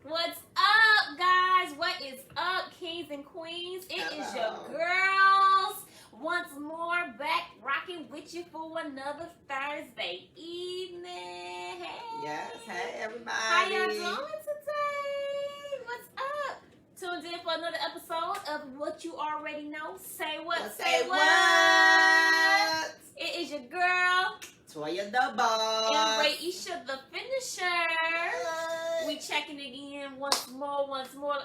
What's up, guys? What is up, kings and queens? It is your girls once more back rocking with you for another Thursday evening. Hey. Yes, hey everybody. How y'all doing today? What's up? Tuned in for another episode of What You Already Know. Say what? Say what? It is your girl, Toya the Boss. and Raisha the Finisher. We checking again once more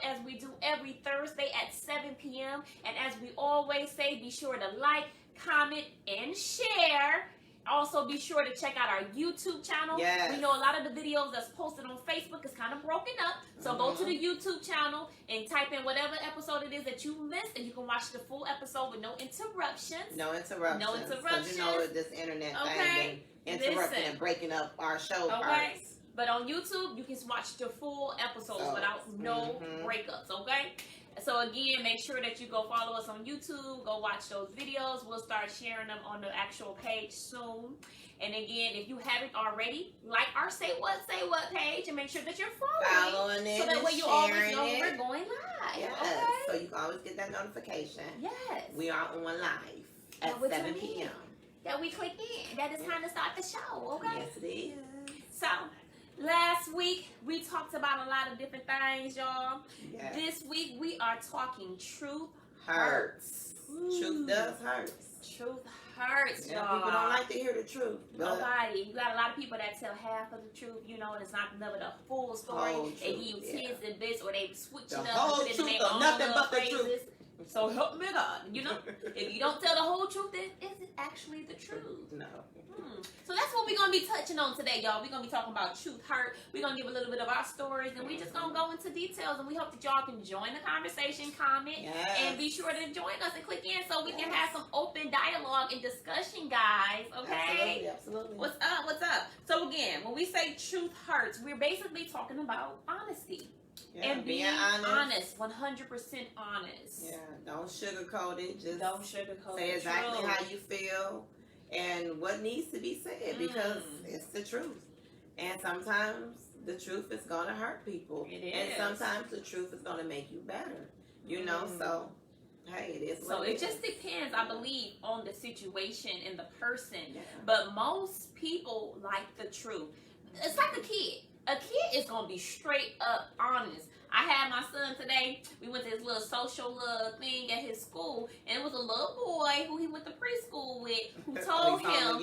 as we do every Thursday at 7 p.m. And as we always say, be sure to like, comment, and share. Also, be sure to check out our YouTube channel. Yes. We know a lot of the videos that's posted on Facebook is kind of broken up. So go to the YouTube channel and type in whatever episode it is that you missed, and you can watch the full episode with no interruptions. No interruptions. No interruptions. 'Cause you know this internet thing been interrupting and breaking up our show parts. But on YouTube, you can watch the full episodes without no breakups, okay? So again, make sure that you go follow us on YouTube. Go watch those videos. We'll start sharing them on the actual page soon. And again, if you haven't already, like our Say What page and make sure that you're Following it, so that way you always know when we're going live. Yes, okay? so you can always get that notification. Yes. We are on live at 7 p.m. That we click in. That is time to start the show, okay? Yes, it is. So, last week, we talked about a lot of different things, y'all. Yes. This week, we are talking truth Hurts. Ooh. Truth does hurt. Truth hurts, Yeah, y'all. people don't like to hear the truth. But Nobody. You got a lot of people that tell half of the truth, you know, and it's not never the full story. Whole They truth, give you tidbits and bits, or they switch it the up whole and put it in truth their or own nothing little but the phrases. truth. So help me God, you know. If you don't tell the whole truth, then is it actually the truth? No. So that's what we're going to be touching on today, y'all. We're going to be talking about truth hurt. We're going to give a little bit of our stories, and we're just going to go into details, and we hope that y'all can join the conversation, comment, and be sure to join us and click in so we can have some open dialogue and discussion, guys, okay? Absolutely. What's up? What's up? So again, when we say truth hurts, we're basically talking about honesty. Yeah, And being honest, 100% honest. Yeah, don't sugarcoat it. Just Don't sugarcoat say the exactly truth. how you feel and what needs to be said because it's the truth. And sometimes the truth is going to hurt people. It is. And sometimes the truth is going to make you better. You know, so hey, it is. So it just depends, I believe, on the situation and the person. Yeah. But most people like the truth. It's like a kid. A kid is going to be straight up honest. I had my son today. We went to his little social thing at his school, and it was a little boy who he went to preschool with who told him,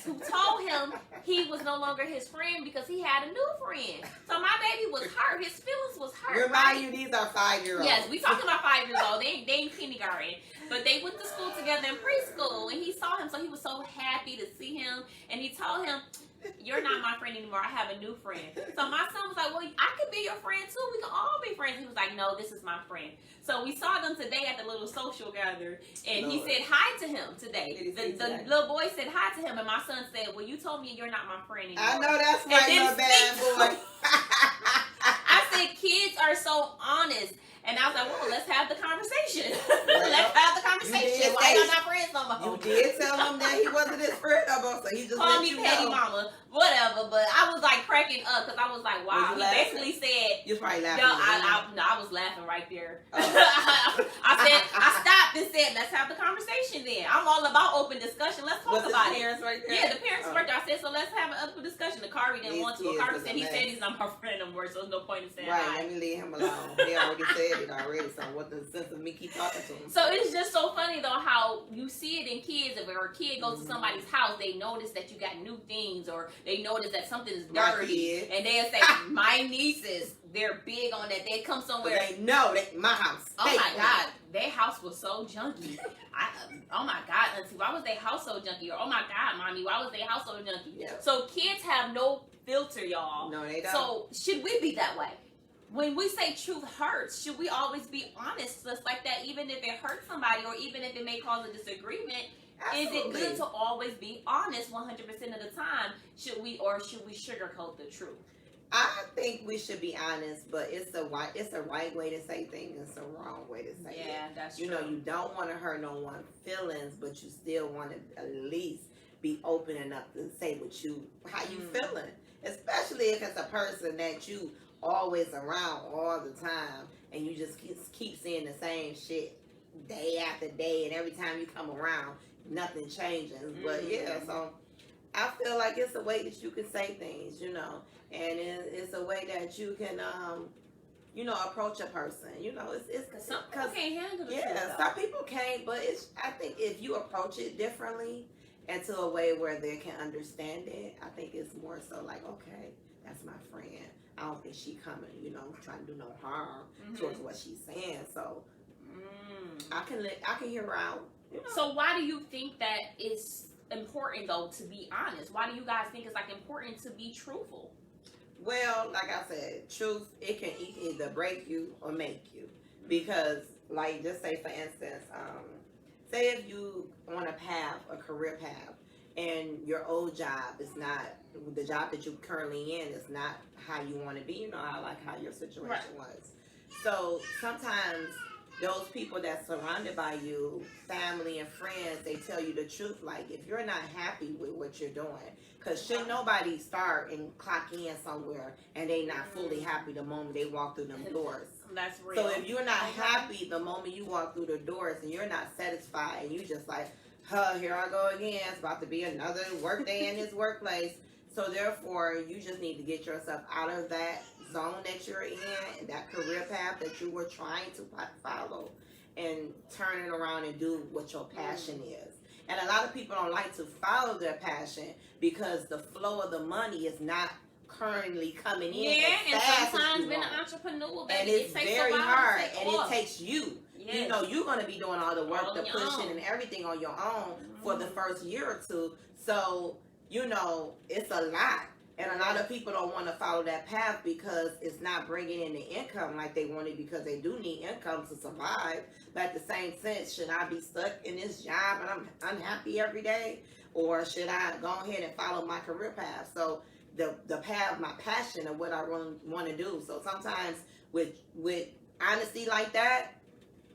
who told him he was no longer his friend because he had a new friend. So my baby was hurt. His feelings was hurt. Remind you, these are 5-year-olds. Yes, we talking about 5 years old. They ain't kindergarten. But they went to school together in preschool, and he saw him, so he was so happy to see him. And he told him, "You're not my friend anymore. I have a new friend." So my son was like, "Well, I could be your friend too. We can all be friends." He was like, "No, this is my friend." So we saw them today at the little social gathering, and he said hi to him today. The little boy said hi to him, and my son said, "Well, you told me you're not my friend anymore." I know that's right, little bad boy. I said, kids are so honest. And I was like, well, let's have the conversation. Let's have the conversation. Why y'all not friends no more? You did tell him that he wasn't his friend no more, so he just called let me you petty know. mama, whatever. But I was like cracking up because I was like, wow. He basically said, you was probably laughing. no, I was laughing right there. I stopped and said, let's have the conversation then. I'm all about open discussion. Let's talk about it. Parents right there? Yeah, the parents right there. I said, so let's have an open discussion. The Kari didn't want to. Kari said he said he's not my friend no more, so there's no point in saying hi. Let me leave him alone. He already said it already, so what the sense of me keep talking to him? So it's just so funny though how you see it in kids. If a kid goes to somebody's house, they notice that you got new things, or they notice that something is dirty, and they'll say, "My nieces, they're big on that." They come somewhere. They know my house. Oh my God, their house was so junky. Oh my God, auntie, why was their house so junky? Or oh my God, mommy, why was their house so junky? Yeah. So kids have no filter, y'all. No, they don't. So should we be that way? When we say truth hurts, should we always be honest just like that, even if it hurts somebody or even if it may cause a disagreement? Absolutely. Is it good to always be honest 100% of the time? Should we sugarcoat the truth? I think we should be honest, but it's a right way to say things. It's a wrong way to say it. Yeah, that's true. You know, you don't want to hurt no one's feelings, but you still want to at least be open enough to say how you feeling. Especially if it's a person that you always around all the time, and you just keep seeing the same shit day after day, and every time you come around, nothing changes. But yeah, so I feel like it's a way that you can say things, you know, and it's a way that you can, you know, approach a person. You know, it's some people can't handle the truth. Yeah, some people can't, but I think if you approach it differently and to a way where they can understand it, I think it's more so like, okay, that's my friend. I don't think she coming, you know, trying to do no harm towards what she's saying. So I can hear her out. You know? So why do you think that it's important though to be honest? Why do you guys think it's like important to be truthful? Well, like I said, truth, it can either break you or make you. Because, like, just say for instance, say if you on a path, a career path, and your old job is not, the job that you're currently in is not how you want to be, you know, how your situation was. So sometimes those people that surrounded by you, family and friends, they tell you the truth. Like, if you're not happy with what you're doing, because should nobody start and clock in somewhere and they not fully happy the moment they walk through them doors. That's real. So if you're not happy the moment you walk through the doors and you're not satisfied and you just like, here I go again, it's about to be another work day in this workplace. So therefore, you just need to get yourself out of that zone that you're in, that career path that you were trying to follow, and turn it around and do what your passion is. And a lot of people don't like to follow their passion because the flow of the money is not currently coming in. Yeah, as and fast sometimes as you being want. an entrepreneur, baby, And it's it takes very a while hard, to take and off. it takes you. Yes. You know, you're going to be doing all the work, All the on your pushing, own. and everything on your own for the first year or two. So, you know, it's a lot. And a lot of people don't want to follow that path because it's not bringing in the income like they wanted, because they do need income to survive. But at the same sense, should I be stuck in this job and I'm unhappy every day? Or should I go ahead and follow my career path? So the path, my passion of what I really want to do. So sometimes with honesty like that,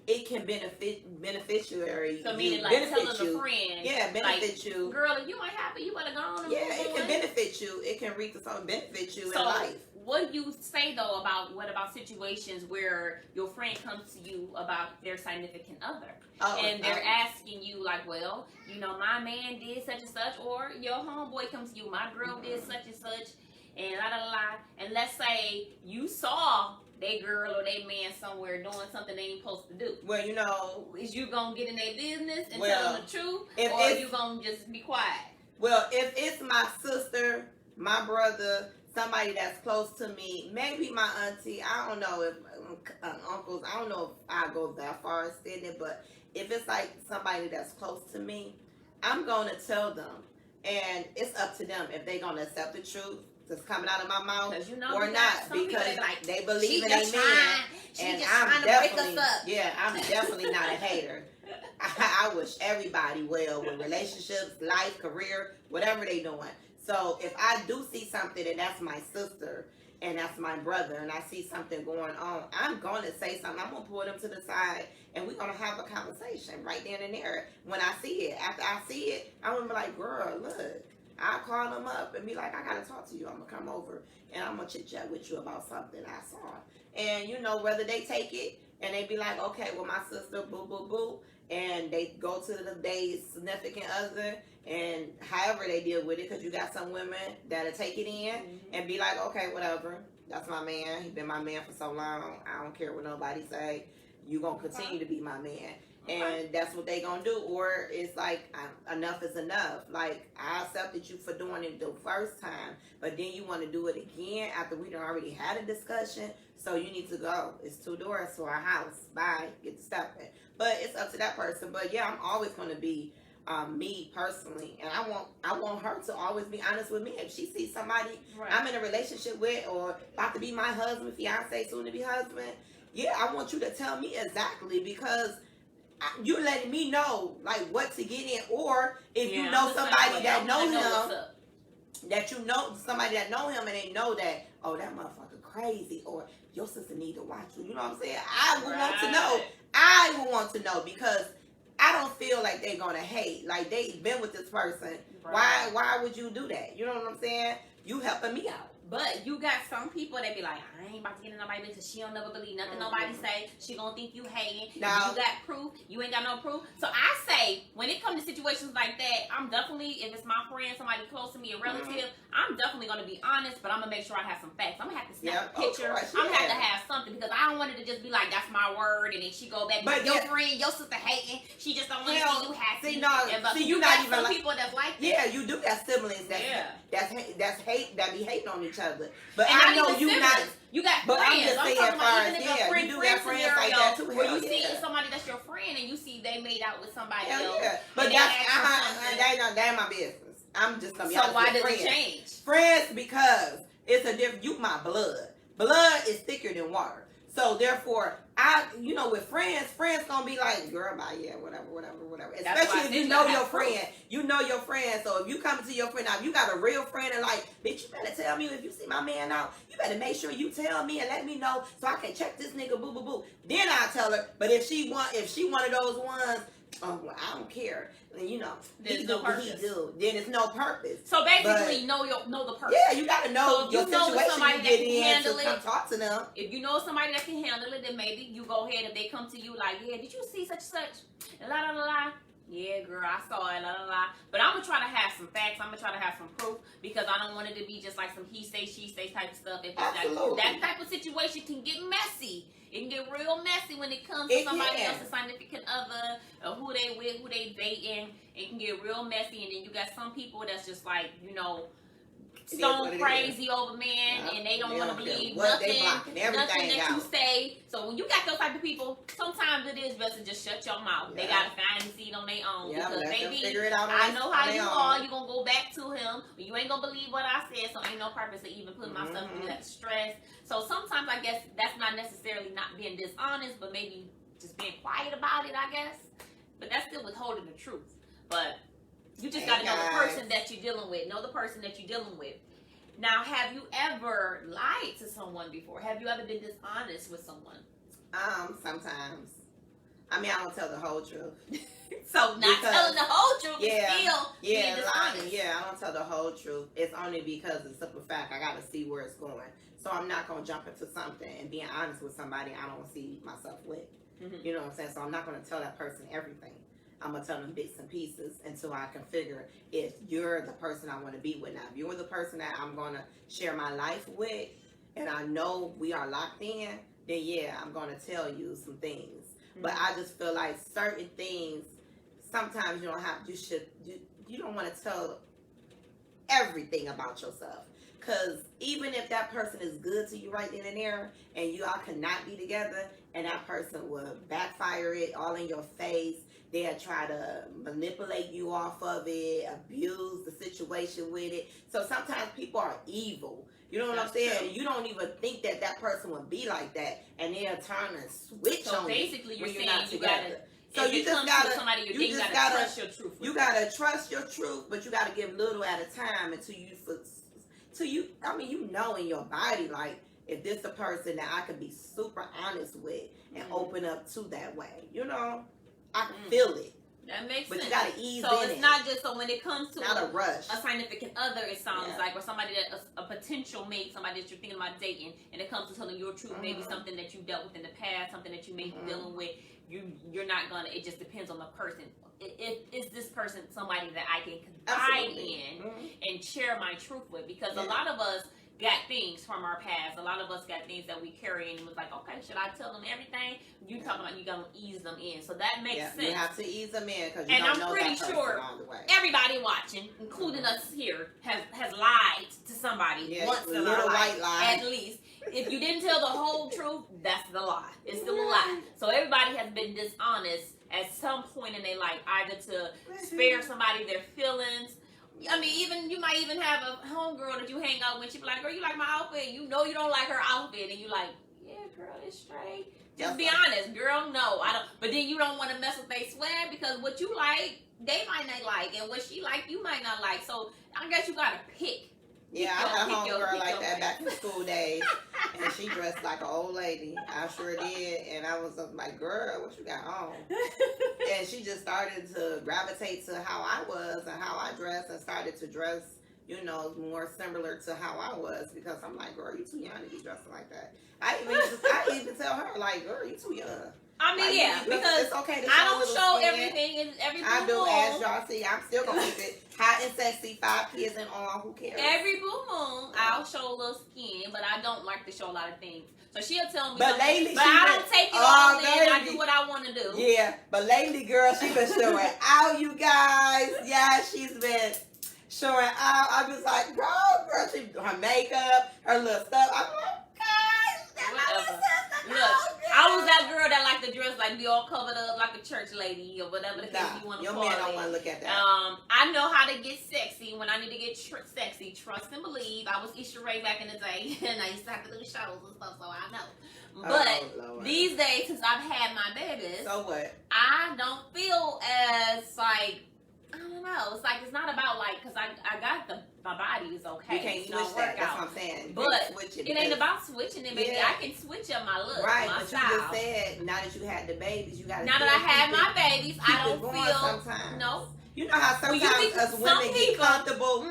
it can beneficiary. So meaning like telling a friend, yeah, benefit like, you. Girl, if you ain't happy, you better go on and Yeah, move it on. can benefit you. It can reap some benefit you So, in life. what do you say though about situations where your friend comes to you about their significant other, and they're asking you like, well, you know, my man did such and such, or your homeboy comes to you, my girl did such and such, and la la la, and let's say you saw they girl or they man somewhere doing something they ain't supposed to do. Well, you know, is you gonna get in their business and well, tell them the truth, if or are you gonna just be quiet? Well, if it's my sister, my brother, somebody that's close to me, maybe my auntie, I don't know if uncles, I don't know if I go that far extended, but if it's like somebody that's close to me, I'm going to tell them, and it's up to them if they're going to accept the truth that's coming out of my mouth, you know, or not, because like, they believe in their man, and I'm definitely, I'm definitely not a hater. I wish everybody well with relationships, life, career, whatever they doing. So if I do see something and that's my sister and that's my brother and I see something going on, I'm going to say something. I'm going to pull them to the side and we're going to have a conversation right then and there when I see it. After I see it, I'm going to be like, girl, look. I'll call them up and be like, I got to talk to you. I'm going to come over and I'm going to chit chat with you about something I saw. And, you know, whether they take it and they be like, okay, well, my sister, boo, boo, boo. And they go to the day's significant other, and however they deal with it, because you got some women that'll take it in and be like, okay, whatever, that's my man. He's been my man for so long. I don't care what nobody say. You gonna continue to be my man. And that's what they gonna do. Or it's like, enough is enough. Like, I accepted you for doing it the first time, but then you want to do it again after we done already had a discussion. So you need to go. It's 2 doors to our house. Bye. Get to stepping. But it's up to that person. But yeah, I'm always gonna be me personally, and I want her to always be honest with me. If she sees somebody I'm in a relationship with, or about to be my husband, fiance, soon to be husband, yeah, I want you to tell me exactly, because you're letting me know like what to get in. Or if you know somebody that know him, that you know somebody that know him and they know that, oh, that motherfucker crazy, or your sister need to watch you. You know what I'm saying? I would want to know. I would want to know, because I don't feel like they're gonna hate. Like, they've been with this person. Why would you do that? You know what I'm saying? You helping me out. But you got some people that be like, I ain't about to get in nobody because she don't never believe nothing nobody say. She gonna think you hating. No. You got proof. You ain't got no proof. So I say, when it comes to situations like that, I'm definitely, if it's my friend, somebody close to me, a relative, I'm definitely gonna be honest, but I'm gonna make sure I have some facts. I'm gonna have to snap a picture. I'm gonna have to have something because I don't want it to just be like, that's my word, and then she go back. But your friend, your sister hating, she just don't want to see you happy. See, you not even some people that's like that. Yeah, you do got siblings that's hate that be hating on each other. But and I know you siblings. not. You got but friends. I'm just saying, you do got friends like that too. Where you see somebody that's your friend and you see they made out with somebody else. Yeah. But that ain't my business. I'm just gonna be so why does it change? Friends, because it's a different. You my blood. Blood is thicker than water. So therefore, with friends gonna be like, girl, bye, yeah, whatever. Especially if you know your friend. You know your friend. So if you come to your friend now, if you got a real friend and like, bitch, you better tell me if you see my man out. You better make sure you tell me and let me know so I can check this nigga, boo, boo, boo. Then I'll tell her. But if she one of those ones, oh, well, I don't care. And he do what he do. Then it's no purpose. So basically, know the person. Yeah, you gotta know your situation. Somebody that can handle it. Come talk to them. If you know somebody that can handle it, then maybe you go ahead. If they come to you like, yeah, did you see such and such? And la la la la. Yeah, girl, I saw it. La la la. But I'm gonna try to have some facts. I'm gonna try to have some proof because I don't want it to be just like some he say she say type of stuff. If Absolutely. That type of situation can get messy. It can get real messy when it comes to somebody else's significant other or who they with, who they dating. It can get real messy, and then you got some people that's just like, stone crazy over man, and they don't want to believe nothing that you say. So when you got those type of people, sometimes it is best to just shut your mouth. They gotta find the seed on their own because baby, I know how you are. You gonna go back to him, but you ain't gonna believe what I said. So ain't no purpose to even put myself through that stress. So sometimes I guess that's not necessarily not being dishonest, but maybe just being quiet about it. I guess, but that's still withholding the truth. But you just got to know the person that you're dealing with. Know the person that you're dealing with. Now, have you ever lied to someone before? Have you ever been dishonest with someone? Sometimes. I mean, I don't tell the whole truth. So not telling the whole truth is still being dishonest. Lying. Yeah, I don't tell the whole truth. It's only because of the simple fact I got to see where it's going. So I'm not going to jump into something and being honest with somebody I don't see myself with. Mm-hmm. You know what I'm saying? So I'm not going to tell that person everything. I'm going to tell them bits and pieces until I can figure if you're the person I want to be with now. If you're the person that I'm going to share my life with and I know we are locked in, then yeah, I'm going to tell you some things. Mm-hmm. But I just feel like certain things, sometimes you don't want to tell everything about yourself. Because even if that person is good to you right then and there, and you all cannot be together, and that person will backfire it all in your face, they'll try to manipulate you off of it, abuse the situation with it. So sometimes people are evil. You know what I'm saying? True. You don't even think that person would be like that, and they'll turn and switch on you. So basically, you're saying you gotta. So you just gotta trust your truth. You gotta trust your truth, but you gotta give little at a time until you. I mean, you know in your body, like, if this a person that I could be super honest with and open up to that way, I can feel it. That makes sense. But you gotta ease in. So it's not just, so when it comes to not a rush. A significant other, it sounds like, or somebody that, a potential mate, somebody that you're thinking about dating, and it comes to telling your truth, maybe something that you dealt with in the past, something that you may be dealing with, you're not gonna, it just depends on the person. Is this person somebody that I can confide in and share my truth with? Because a lot of us got things from our past. A lot of us got things that we carry and was like, okay, should I tell them everything? You talking about you gonna ease them in. So that makes sense. You have to ease them in because you don't know that person. And I'm pretty sure everybody watching, including us here, has lied to somebody once in their life, at least. If you didn't tell the whole truth, that's the lie. It's still a lie. So everybody has been dishonest at some point in their life, either to spare somebody their feelings. I mean, you might even have a homegirl that you hang out with. She be like, girl, you like my outfit? You know you don't like her outfit. And you like, yeah, girl, it's straight. Just be honest. Girl, no, I don't. But then you don't want to mess with their swag because what you like, they might not like. And what she like, you might not like. So I guess you got to pick. Yeah, I had a homegirl like that back in school days, and she dressed like an old lady. I sure did, and I was like, girl, what you got on? And she just started to gravitate to how I was and how I dressed and started to dress you know, more similar to how I was, because I'm like, girl, you too young to be dressing like that. I even tell her, like, girl, you too young. I mean, like, because it's okay to I don't show skin. everything in every blue I do, moon. as y'all see, I'm still gonna keep it hot and sexy, 5 kids and all. Who cares? Every blue moon, I'll show a little skin, but I don't like to show a lot of things. So she'll tell me, but lately, I don't take it all in. I do what I want to do. Yeah, but lately, girl, she been showing out, you guys. Yeah, she's been showing out. I was like, girl, she her makeup, her little stuff. I'm like, guys, whatever. Look, I was that girl that liked to dress like be all covered up like a church lady or whatever the case you want to call it. Your man don't want to look at that. I know how to get sexy when I need to get sexy. Trust and believe. I was Issa Rae back in the day, and I used to have to do shows and stuff, so I know. But these days, since I've had my babies, so what? I don't feel as like, I don't know. It's like, it's not about like, because I got my body is okay. You can't switch that. That's what I'm saying. But it ain't about switching it, baby. Yeah. I can switch up my look, right, my but style. You just said, now that you had the babies, you got to. Now that I had my babies, I don't feel. Sometimes. No. You know how sometimes us women get comfortable.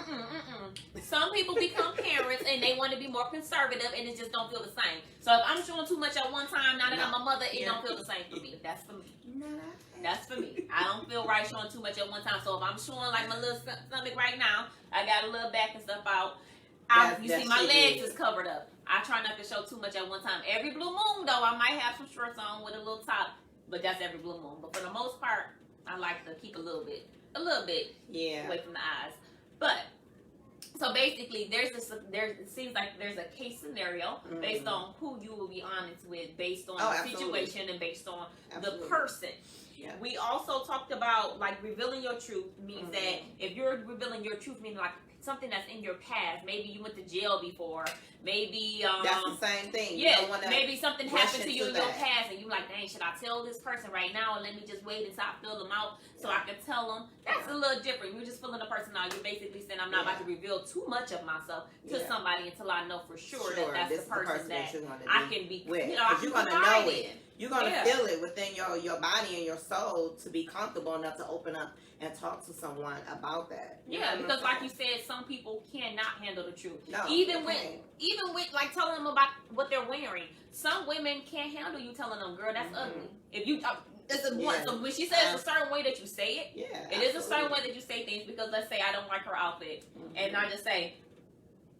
Some people become parents and they want to be more conservative, and it just don't feel the same. So if I'm showing too much at one time, now that I'm a mother, it don't feel the same for me. That's for me. That's for me. I don't feel right showing too much at one time. So if I'm showing like my little stomach right now, I got a little back and stuff out. You see my legs is covered up. I try not to show too much at one time. Every blue moon though, I might have some shorts on with a little top, but that's every blue moon. But for the most part, I like to keep a little bit, away from the eyes. But so basically, it seems like there's a case scenario based on who you will be honest with, based on the situation and based on the person. Yeah. We also talked about like revealing your truth means that if you're revealing your truth, meaning like something that's in your past, maybe you went to jail before, maybe that's the same thing. Yeah, maybe something happened to you in your past, and you like, dang, should I tell this person right now, or let me just wait until I fill them out so I can tell them? That's a little different. You're just filling the person out. You're basically saying, I'm not about to reveal too much of myself to somebody until I know for sure that that's the person that I can be with. You know, you're gonna know it. You're going to feel it within your body and your soul to be comfortable enough to open up and talk to someone about that. Yeah, because like you said, some people cannot handle the truth. No, even with like telling them about what they're wearing. Some women can't handle you telling them, girl, that's ugly. If you so when she says it's a certain way that you say it, it is a certain way that you say things, because let's say I don't like her outfit and I just say,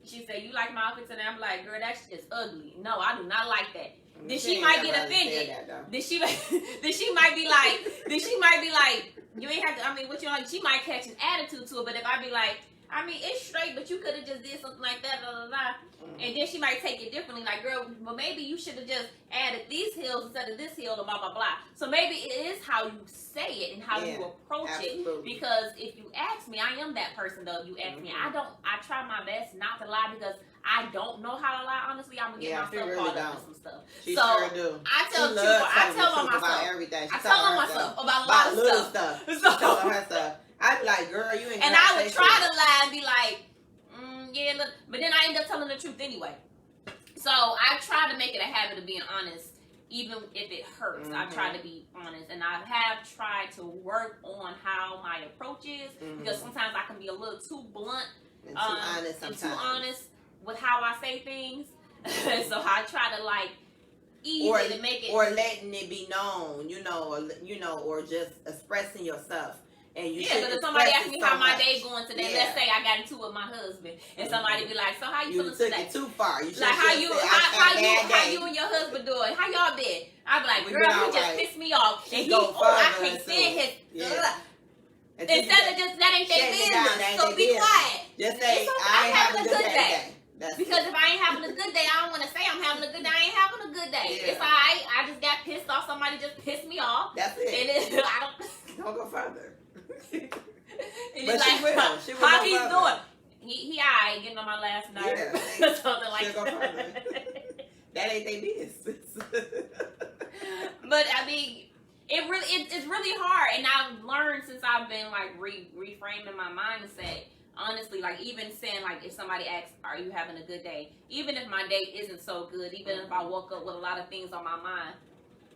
she said, you like my outfit today? I'm like, girl, that's just ugly. No, I do not like that. Then she might get offended. Then she might be like, you ain't have to. I mean, what you like? She might catch an attitude to it. But if I be like, I mean, it's straight, but you could have just did something like that, blah, blah, blah. And then she might take it differently. Like, girl, well, maybe you should have just added these heels instead of this heel, blah, blah, blah. So maybe it is how you say it and how you approach it. Because if you ask me, I am that person, though. You ask me, I try my best not to lie, because I don't know how to lie. Honestly, I'm gonna get myself caught up in some stuff. She sure do. I tell on myself about everything. I tell on myself about a lot of little stuff. She telling her stuff. I'd be like, girl, you ain't. And I would try to lie and be like, yeah, look, but then I end up telling the truth anyway. So I try to make it a habit of being honest, even if it hurts. I try to be honest, and I have tried to work on how my approach is, because sometimes I can be a little too blunt and too honest with how I say things. So I try to like ease it and make it, or letting it be known, or just expressing yourself. And you but if somebody asks me how my day going today, let's say I got into it with my husband, and somebody be like, so how you feeling today? You took it too far. You like how you and your husband doing? How y'all been? I be like, girl, you just pissed me off. And I can't stand his. Instead of just, that ain't their business, so be quiet. Just say, I ain't having a good day. Because if I ain't having a good day, I don't want to say I'm having a good day. I ain't having a good day. It's alright. I just got pissed off. Somebody just pissed me off. That's it. And don't go further. And but she will. How he's doing? He alright, getting on my last nerve. Yeah, something like that. That ain't their business. But I mean, it's really hard, and I've learned since I've been like reframing my mindset. Honestly, like even saying like if somebody asks, "Are you having a good day?" Even if my day isn't so good, even if I woke up with a lot of things on my mind,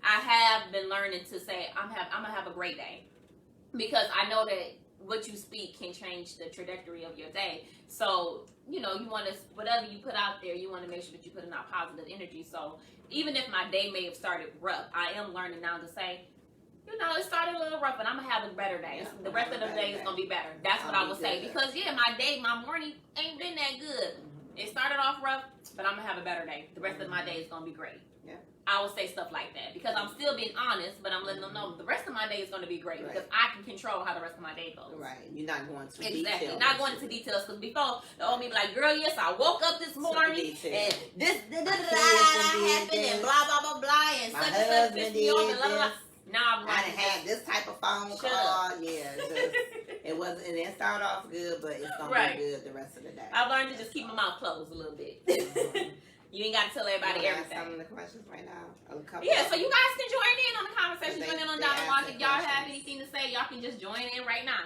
I have been learning to say I'm gonna have a great day, because I know that what you speak can change the trajectory of your day. So, you know, you want to, whatever you put out there, you want to make sure that you put in out positive energy. So even if my day may have started rough, I am learning now to say, you know, it started a little rough, but I'm going to have a better day. Yeah, the rest of the day is going to be better. That's what I would say. Because, yeah, my morning ain't been that good. Mm-hmm. It started off rough, but I'm going to have a better day. The rest of my day is going to be great. Yeah. I would say stuff like that because I'm still being honest, but I'm letting them know the rest of my day is going to be great because I can control how the rest of my day goes. Right. You're not going to exactly. Details. Not going into details because before the old me be like, girl, yes, I woke up this morning and this happened and blah blah blah blah and such and such pissed me off and blah blah blah. Now I'm I done had this type of phone call. Yeah, it wasn't. And it started off good, but it's gonna be good the rest of the day. I learned to just keep my mouth closed a little bit. You ain't got to tell everybody everything. Some of the questions right now. Yeah, so you guys can join in on the conversation. Join in on Dialogue. If y'all have anything to say, y'all can just join in right now.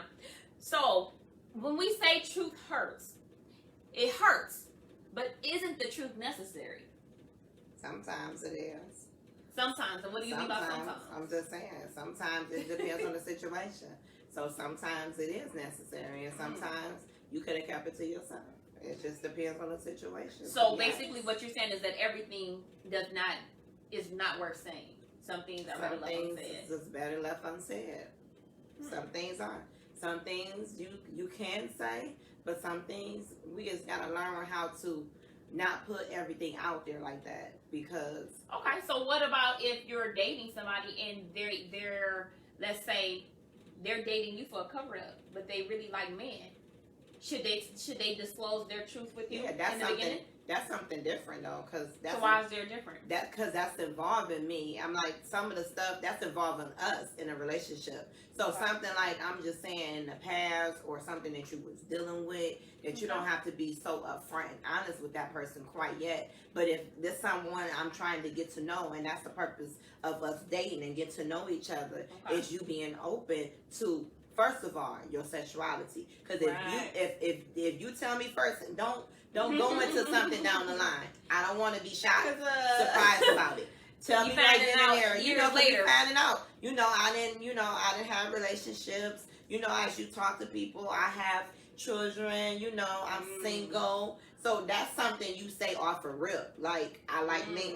So, when we say truth hurts, it hurts. But isn't the truth necessary? Sometimes it is. Sometimes. And what do you mean by sometimes? I'm just saying. Sometimes it depends on the situation. So, sometimes it is necessary. And sometimes you could have kept it to yourself. It just depends on the situation. So basically, what you're saying is that everything is not worth saying. Some things are better left unsaid. Just better left unsaid. Some things aren't. Some things you can say, but some things we just gotta learn how to not put everything out there like that because. Okay, so what about if you're dating somebody and they're let's say they're dating you for a cover up, but they really like men? Should they disclose their truth with you? Yeah, that's something different though, because that's. So why is there different? Because that's involving me. I'm like some of the stuff that's involving us in a relationship. So something like I'm just saying in the past or something that you was dealing with that you don't have to be so upfront and honest with that person quite yet. But if there's someone I'm trying to get to know, and that's the purpose of us dating and get to know each other, is you being open to. First of all, your sexuality, because if you tell me first, and don't go into something down the line. I don't want to be shocked, surprised about it. Tell me right then and there. You know, later finding out. You know, I didn't have relationships. You know, as you talk to people, I have children. You know, I'm single. So that's something you say off a rip. Like I like men,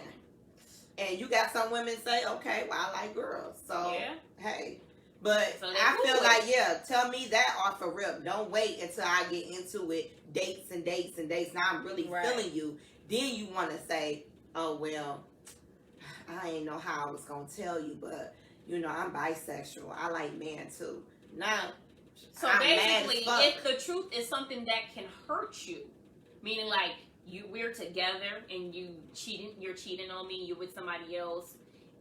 and you got some women say, okay, well I like girls. So hey. But so I feel like, tell me that off a rip. Don't wait until I get into it. Dates and dates and dates. Now I'm really feeling you. Then you want to say, oh, well, I ain't know how I was going to tell you, but, you know, I'm bisexual. I like men, too. Now, so I'm basically, if the truth is something that can hurt you, meaning like we're together and you're cheating on me, you're with somebody else,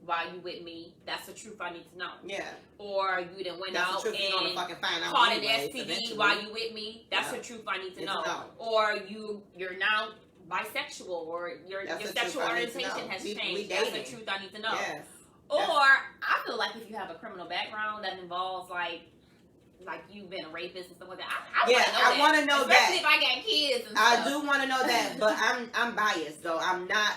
while you with me, that's the truth I need to know. Yeah. Or you done went out and caught an STD while you with me, that's the truth I need to know. Or you're now bisexual, or your sexual orientation has changed. That's the truth I need to know. Yes. Or I feel like if you have a criminal background that involves like you've been a rapist and stuff like that. I want to know that. Especially if I got kids and stuff. I do want to know that, but I'm biased though. I'm not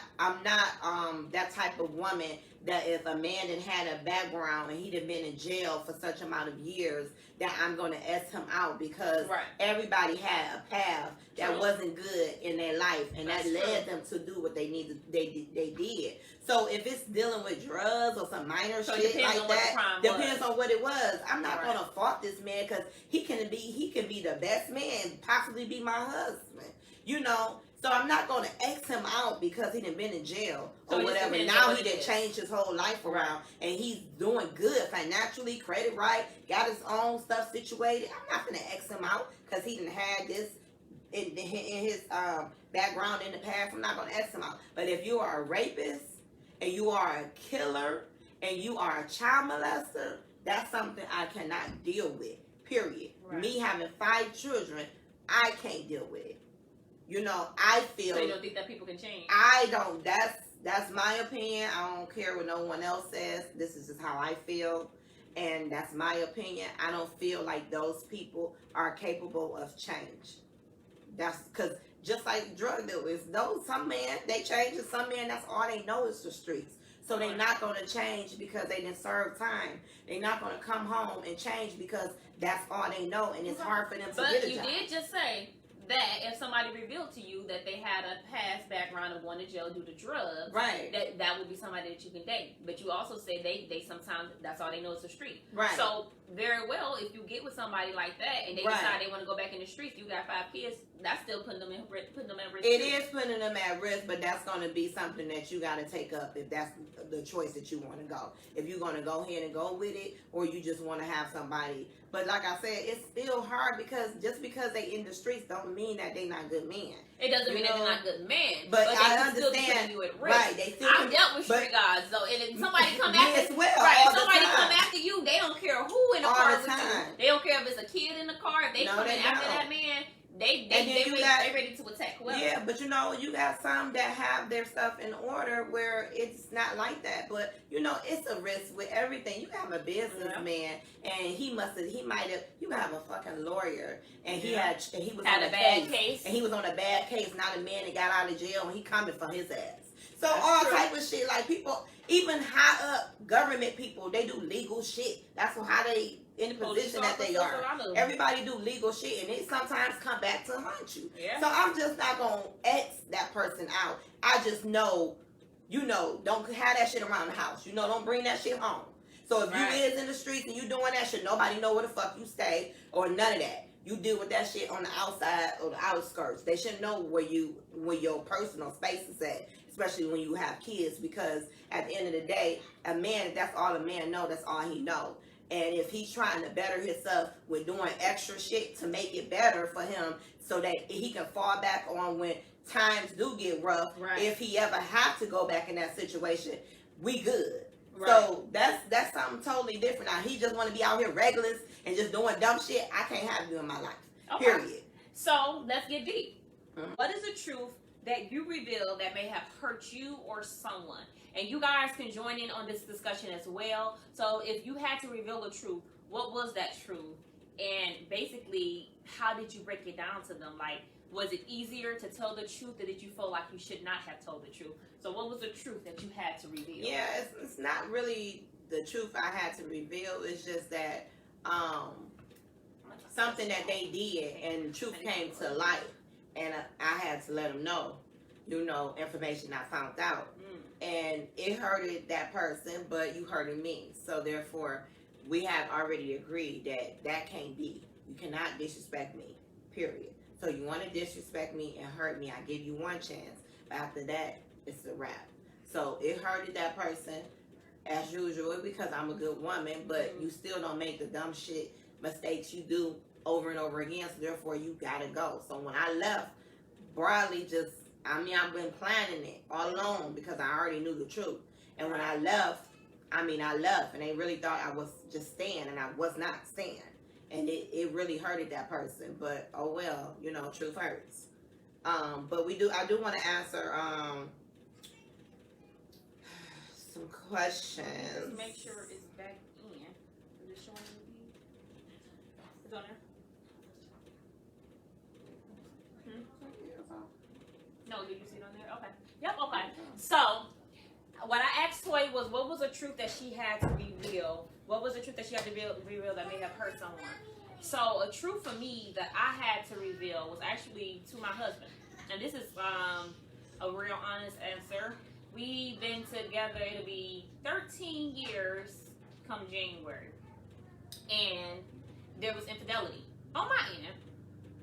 that type of woman that if a man done had a background and he'd have been in jail for such amount of years that I'm going to ask him out because everybody had a path that wasn't good in their life and that led them to do what they needed. They did. So if it's dealing with drugs or some minor shit like that, depends on what it was. I'm not going to fault this man because he can be the best man, possibly be my husband. You know. So I'm not going to X him out because he done been in jail or whatever. Now he done changed his whole life around and he's doing good financially, credit right, got his own stuff situated. I'm not going to X him out because he done had this in his background in the past. I'm not going to X him out. But if you are a rapist and you are a killer and you are a child molester, that's something I cannot deal with, period. Right. Me having 5 children, I can't deal with it. You know, I feel. So you don't think that people can change? I don't. That's my opinion. I don't care what no one else says. This is just how I feel, and that's my opinion. I don't feel like those people are capable of change. That's because just like drug dealers, some men they change, and some men that's all they know is the streets. So they're not going to change because they didn't serve time. They're not going to come home and change because that's all they know, and it's hard for them to get a job. But you did just say that if somebody revealed to you that they had a past background of going to jail due to drugs, right, that would be somebody that you can date. But you also said they sometimes, that's all they know is the street. Right. So very well, if you get with somebody like that and they decide they want to go back in the streets, you got 5 kids, that's still putting them at risk. It is putting them at risk, but that's going to be something that you got to take up if that's the choice that you want to go. If you're going to go ahead and go with it, or you just want to have somebody. But like I said, it's still hard because just because they in the streets don't mean that they not good men. It doesn't mean that they're not good men. But I understand. Still you at risk. Right. They still I've dealt with street guys, so if somebody come after somebody come after you, they don't care who in the car with you. They don't care if it's a kid in the car. If they coming after that man, they ready to attack whoever. Yeah, but you got some that have their stuff in order where it's not like that. But it's a risk with everything. You have a businessman, and you have a fucking lawyer, and he was on a bad case, and he was on a bad case. Not a man that got out of jail, and he coming for his ass. So that's all type of shit, like people, even high up government people, they do legal shit. That's how they in the position that they are. Everybody do legal shit, and they sometimes come back to haunt you. Yeah. So I'm just not gonna X that person out. I just know, don't have that shit around the house. Don't bring that shit home. So if you is in the streets and you doing that shit, nobody know where the fuck you stay or none of that. You deal with that shit on the outside or the outskirts. They shouldn't know where your personal space is at, especially when you have kids, because at the end of the day, a man, that's all a man know, that's all he know. And if he's trying to better himself with doing extra shit to make it better for him so that he can fall back on when times do get rough, if he ever have to go back in that situation, we good. Right. So that's something totally different. Now, he just want to be out here regulars and just doing dumb shit. I can't have you in my life. Okay. Period. So let's get deep. What is the truth that you reveal that may have hurt you or someone? And you guys can join in on this discussion as well. So if you had to reveal the truth, what was that truth? And basically, how did you break it down to them? Like, was it easier to tell the truth, or did you feel like you should not have told the truth? So what was the truth that you had to reveal? Yeah, it's not really the truth I had to reveal. It's just that something that they did, and the truth came to light, and I had to let them know, information I found out. And it hurted that person, but you hurted me. So therefore, we have already agreed that can't be. You cannot disrespect me, period. So you want to disrespect me and hurt me, I give you one chance. But after that, it's a wrap. So it hurted that person, as usual, because I'm a good woman, but you still don't make the dumb shit mistakes you do over and over again. So therefore, you gotta go. So when I left, Bradley I've been planning it all along because I already knew the truth. And when I left, and they really thought I was just staying, and I was not staying. And it really hurted that person. But, oh well, truth hurts. But I do want to answer some questions. Just make sure it's back in. Is it showing you? It's on there? No, did you see it on there? Okay. Yep, okay. So, what I asked Toy was, what was the truth that she had to reveal? What was the truth that she had to reveal that may have hurt someone? So, a truth for me that I had to reveal was actually to my husband. And this is a real honest answer. We've been together, it'll be 13 years come January. And there was infidelity on my end.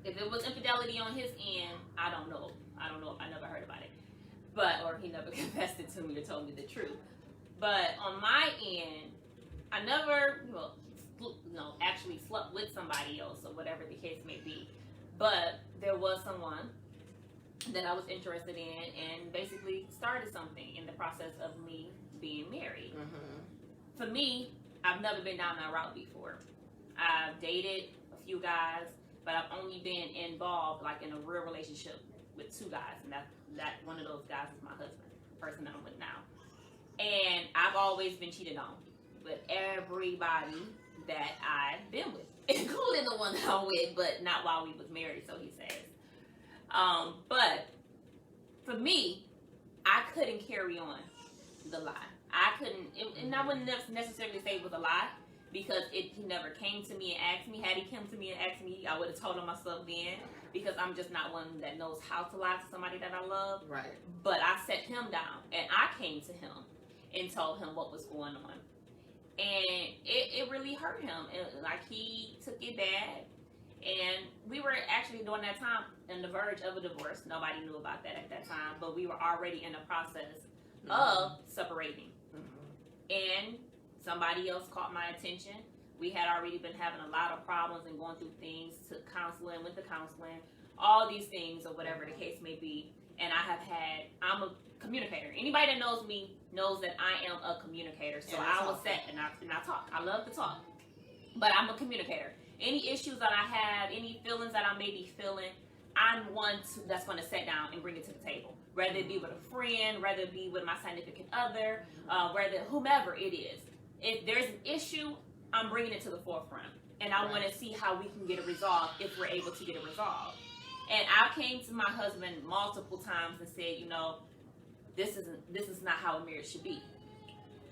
If it was infidelity on his end, I don't know. I never heard about it. Or he never confessed it to me or told me the truth. But on my end, I never, actually slept with somebody else or whatever the case may be. But there was someone that I was interested in and basically started something in the process of me being married. Mm-hmm. For me, I've never been down that route before. I've dated a few guys, but I've only been involved in a real relationship with 2 guys, and that one of those guys is my husband, the person that I'm with now. And I've always been cheated on with everybody that I've been with, including the one that I'm with, but not while we was married, so he says. But for me, I couldn't carry on the lie. I couldn't, and I wouldn't necessarily say it was a lie, because he never came to me and asked me. Had he come to me and asked me, I would have told him myself then, because I'm just not one that knows how to lie to somebody that I love. Right. But I set him down, and I came to him and told him what was going on. And it really hurt him. Like, he took it bad. And we were actually, during that time, on the verge of a divorce. Nobody knew about that at that time, but we were already in the process of separating. And somebody else caught my attention. We had already been having a lot of problems and going through things, to counseling, went to counseling, all these things, or whatever the case may be. And I'm a communicator. Anybody that knows me knows that I am a communicator. So I will sit and I talk. I love to talk. But I'm a communicator. Any issues that I have, any feelings that I may be feeling, I'm one that's going to sit down and bring it to the table. Whether it be with a friend, whether it be with my significant other, whether whomever it is. If there's an issue, I'm bringing it to the forefront. And I want to see how we can get it resolved, if we're able to get it resolved. And I came to my husband multiple times and said, this is not how a marriage should be.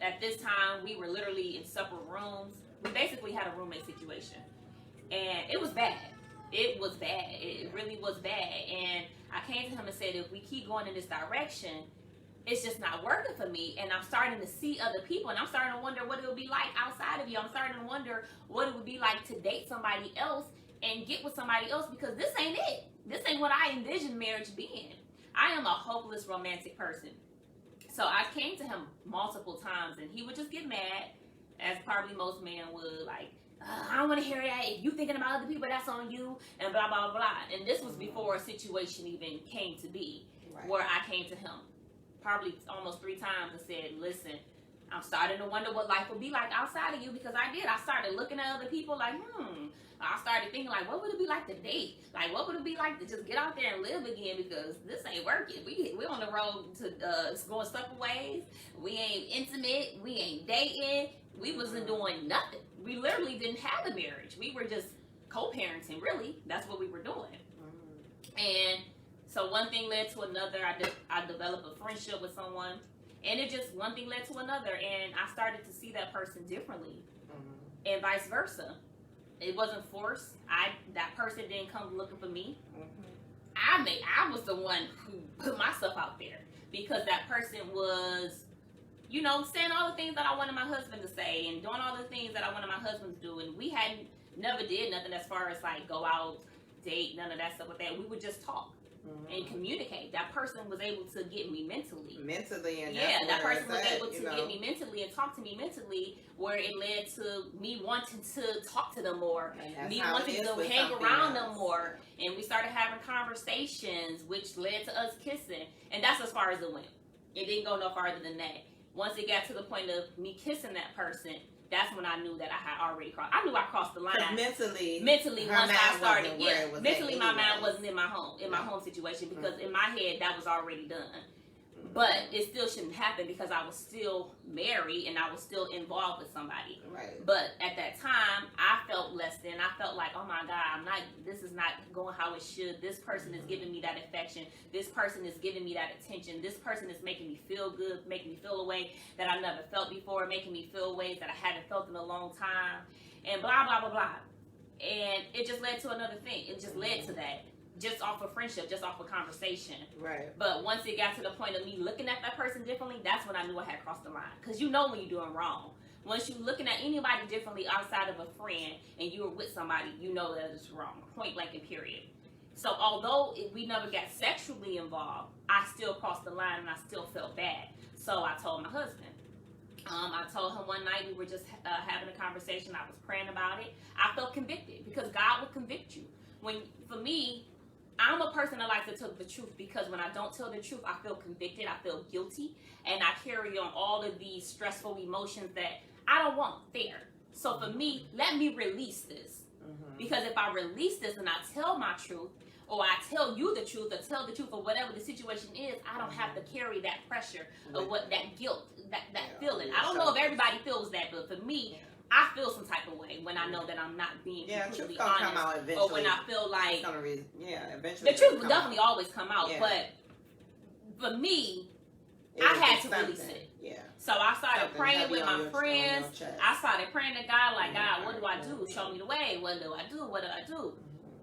At this time, we were literally in separate rooms. We basically had a roommate situation. And it was bad. It was bad. It really was bad. And I came to him and said, if we keep going in this direction, it's just not working for me. And I'm starting to see other people, and I'm starting to wonder what it would be like outside of you. I'm starting to wonder what it would be like to date somebody else and get with somebody else, because this ain't it. This ain't what I envisioned marriage being. I am a hopeless romantic person. So I came to him multiple times, and he would just get mad, as probably most men would, like, I don't want to hear that. If you thinking about other people, that's on you, and blah, blah, blah. And this was before a situation even came to be, where I came to him probably almost 3 times and said, listen, I'm starting to wonder what life would be like outside of you, because I did. I started looking at other people like, I started thinking, like, what would it be like to date? Like, what would it be like to just get out there and live again? Because this ain't working. We're on the road to going separate ways. We ain't intimate. We ain't dating. We wasn't doing nothing. We literally didn't have a marriage. We were just co-parenting, really. That's what we were doing. And so one thing led to another. I developed a friendship with someone. And it just, one thing led to another. And I started to see that person differently. And vice versa. It wasn't forced. That person didn't come looking for me. I was the one who put myself out there, because that person was, saying all the things that I wanted my husband to say and doing all the things that I wanted my husband to do. And we never did nothing as far as like go out, date, none of that stuff like that. We would just talk and communicate. That person was able to get me mentally. And that person was able to get me mentally and talk to me mentally, where it led to me wanting to talk to them more, me wanting to hang around them more. And we started having conversations, which led to us kissing. And that's as far as it went. It didn't go no farther than that. Once it got to the point of me kissing that person, that's when I knew that I had already crossed. I knew I crossed the line. Mentally, once I started, mentally my mind wasn't in my home situation, because in my head that was already done. But it still shouldn't happen, because I was still married and I was still involved with somebody. But at that time, I felt less than. I felt like, oh my God, this is not going how it should. This person is giving me that affection. This person is giving me that attention. This person is making me feel good, making me feel a way that I never felt before, making me feel ways that I haven't felt in a long time, and blah, blah, blah, blah. And it just led to another thing. It just led to that. Just off of friendship, just off of conversation. But once it got to the point of me looking at that person differently, that's when I knew I had crossed the line. Because you know when you're doing wrong. Once you're looking at anybody differently outside of a friend and you were with somebody, you know that it's wrong. Point blank and period. So although we never got sexually involved, I still crossed the line and I still felt bad. So I told my husband. I told him one night, we were just having a conversation. I was praying about it. I felt convicted, because God will convict you. For me, I'm a person that likes to tell the truth, because when I don't tell the truth, I feel convicted, I feel guilty, and I carry on all of these stressful emotions that I don't want there. So for me, let me release this. Because if I release this and I tell my truth, or I tell you the truth, or tell the truth, or whatever the situation is, I don't have to carry that pressure of what that guilt, that feeling. I don't know if everybody feels that, but for me, I feel some type of way when I know that I'm not being completely honest, or when I feel like eventually the truth will definitely always come out. But for me, I had to release it. Yeah. So I started praying with my friends. I started praying to God, like, God, what do I do? Show me the way. What do I do? What do I do?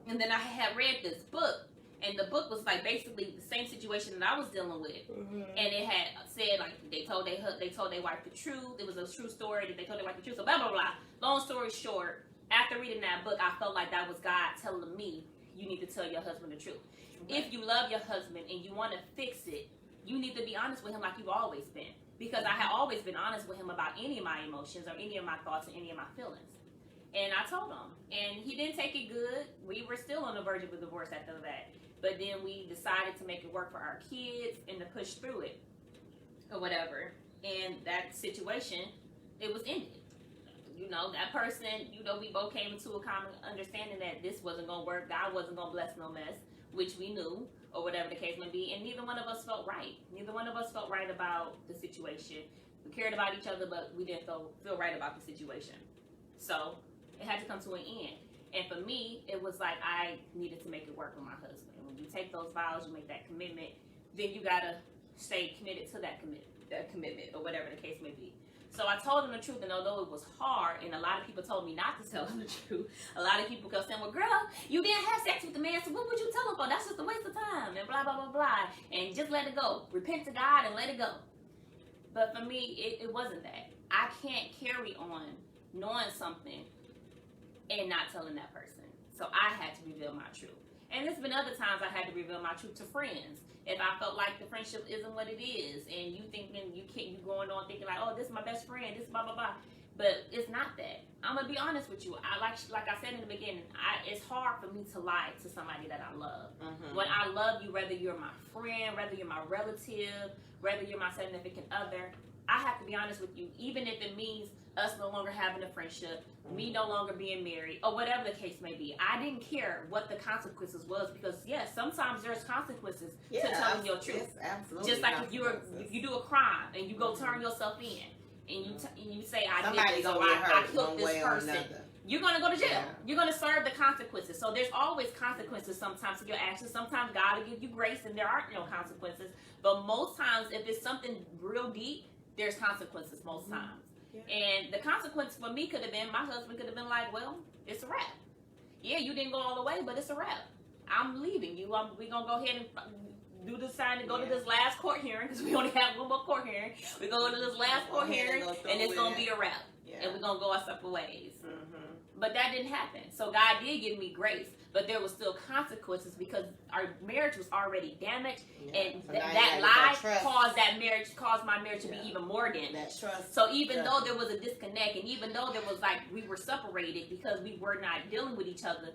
And then I had read this book, and the book was like basically the same situation that I was dealing with. And it had said like they told their wife the truth. It was a true story that they told their wife the truth. So blah blah blah. Long story short, after reading that book, I felt like that was God telling me, you need to tell your husband the truth. If you love your husband and you want to fix it, you need to be honest with him like you've always been. Because I had always been honest with him about any of my emotions or any of my thoughts or any of my feelings. And I told him. And he didn't take it good. We were still on the verge of a divorce after that. But then we decided to make it work for our kids and to push through it. Or whatever. And that situation, it was ended. You know, that person, you know, we both came into a common understanding that this wasn't going to work. God wasn't going to bless no mess, which we knew, or whatever the case may be. And neither one of us felt right. Neither one of us felt right about the situation. We cared about each other, but we didn't feel right about the situation. So it had to come to an end. And for me, it was like I needed to make it work with my husband. And when you take those vows, you make that commitment, then you got to stay committed to that commitment, or whatever the case may be. So I told him the truth, and although it was hard, and a lot of people told me not to tell him the truth, a lot of people kept saying, well, girl, you didn't have sex with the man, so what would you tell him for? That's just a waste of time, and blah, blah, blah, blah, and just let it go. Repent to God and let it go. But for me, it wasn't that. I can't carry on knowing something and not telling that person. So I had to reveal my truth. And there's been other times I had to reveal my truth to friends. If I felt like the friendship isn't what it is, and you thinking you going on thinking like, oh, this is my best friend, this is blah blah blah, but it's not that. I'm gonna be honest with you. I like I said in the beginning, it's hard for me to lie to somebody that I love. When I love you, whether you're my friend, whether you're my relative, whether you're my significant other, I have to be honest with you, even if it means us no longer having a friendship, me no longer being married, or whatever the case may be. I didn't care what the consequences was, because yes, sometimes there's consequences to telling your truth. Yes, absolutely. Just like if you do a crime and you go turn yourself in and you say I killed this person, you're gonna go to jail. Yeah. You're gonna serve the consequences. So there's always consequences sometimes to your actions. Sometimes God will give you grace and there aren't no consequences. But most times, if it's something real deep, there's consequences most times. Yeah. And the consequence for me could have been, my husband could have been like, well, it's a wrap. Yeah, you didn't go all the way, but it's a wrap. I'm leaving you. We're going to go ahead and do the sign and go to this last court hearing, because we only have one more court hearing. We're going to this last court hearing, and it's going to be a wrap. Yeah. And we're going to go our separate ways. But that didn't happen. So God did give me grace, but there was still consequences because our marriage was already damaged, and so that lie caused my marriage to be even more damaged. That trust. So even though there was a disconnect, and even though there was like we were separated because we were not dealing with each other,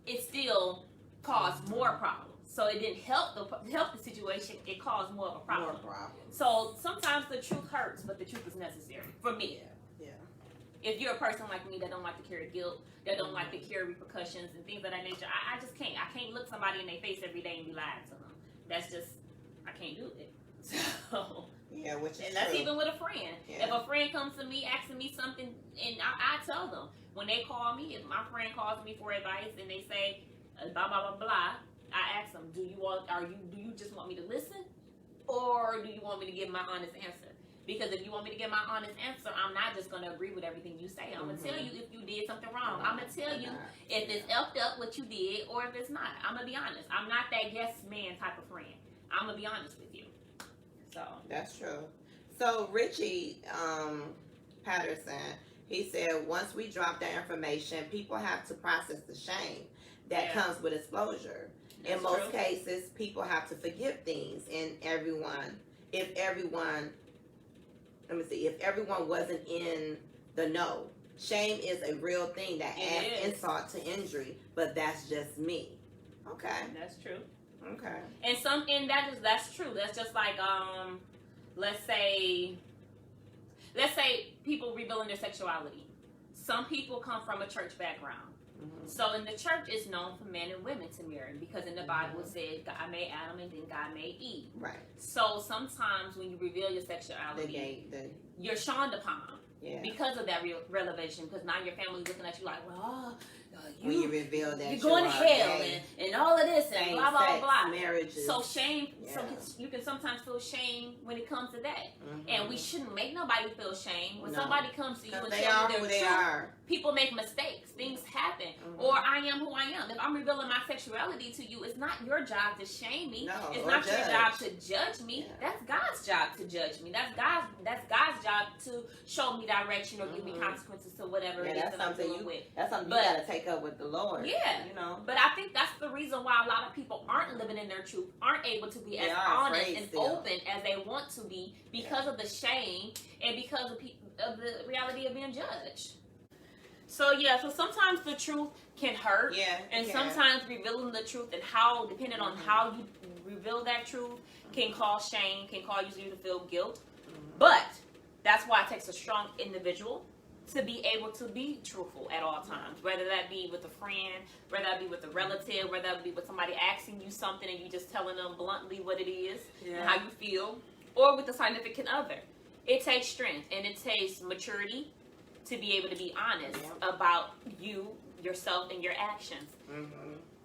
it still caused more problems. So it didn't help the situation. It caused more of a problem. So sometimes the truth hurts, but the truth is necessary for me. If you're a person like me that don't like to carry guilt, that don't like to carry repercussions and things of that nature, I just can't. I can't look somebody in their face every day and be lying to them. That's just, I can't do it. So, yeah, which is and that's true. Even with a friend. Yeah. If a friend comes to me asking me something, and I tell them, when they call me, if my friend calls me for advice and they say, blah, blah, blah, blah, I ask them, do you just want me to listen? Or do you want me to give my honest answer? Because if you want me to get my honest answer, I'm not just going to agree with everything you say. I'm going to tell you if you did something wrong. I'm going to tell you if it's effed up what you did or if it's not. I'm going to be honest. I'm not that yes man type of friend. I'm going to be honest with you. So that's true. So Richie Patterson, he said, once we drop that information, people have to process the shame that comes with exposure. That's in most cases, people have to forgive things. And if everyone wasn't in the know, shame is a real thing that adds insult to injury, but that's just me. Okay. That's true. Okay. And that's true. That's just like let's say people revealing their sexuality. Some people come from a church background. So in the church, it's known for men and women to marry, because in the Bible it says God made Adam and then God made Eve. Right. So sometimes when you reveal your sexuality, you're shunned upon because of that revelation. Because now your family's looking at you like, well, when you reveal that you're going to hell and all of this and blah blah blah. Marriages. So shame. Yeah. So you can sometimes feel shame when it comes to that, and we shouldn't make nobody feel shame when somebody comes to you and tells you their truth. People make mistakes. Things happen. Or I am who I am. If I'm revealing my sexuality to you, it's not your job to shame me. No, it's not your job to judge me. Yeah. That's God's job to judge me. That's God's job to show me direction or give me consequences to whatever it is that I'm dealing with. That's something you gotta take up with the Lord. Yeah. You know. But I think that's the reason why a lot of people aren't living in their truth, aren't able to be as honest and open as they want to be because of the shame and because of the reality of being judged. So sometimes the truth can hurt. Yeah. And sometimes revealing the truth and how, depending on how you reveal that truth, can cause shame, can cause you to feel guilt. But that's why it takes a strong individual to be able to be truthful at all times, whether that be with a friend, whether that be with a relative, whether that be with somebody asking you something and you just telling them bluntly what it is and how you feel, or with a significant other. It takes strength and it takes maturity to be able to be honest about yourself, and your actions.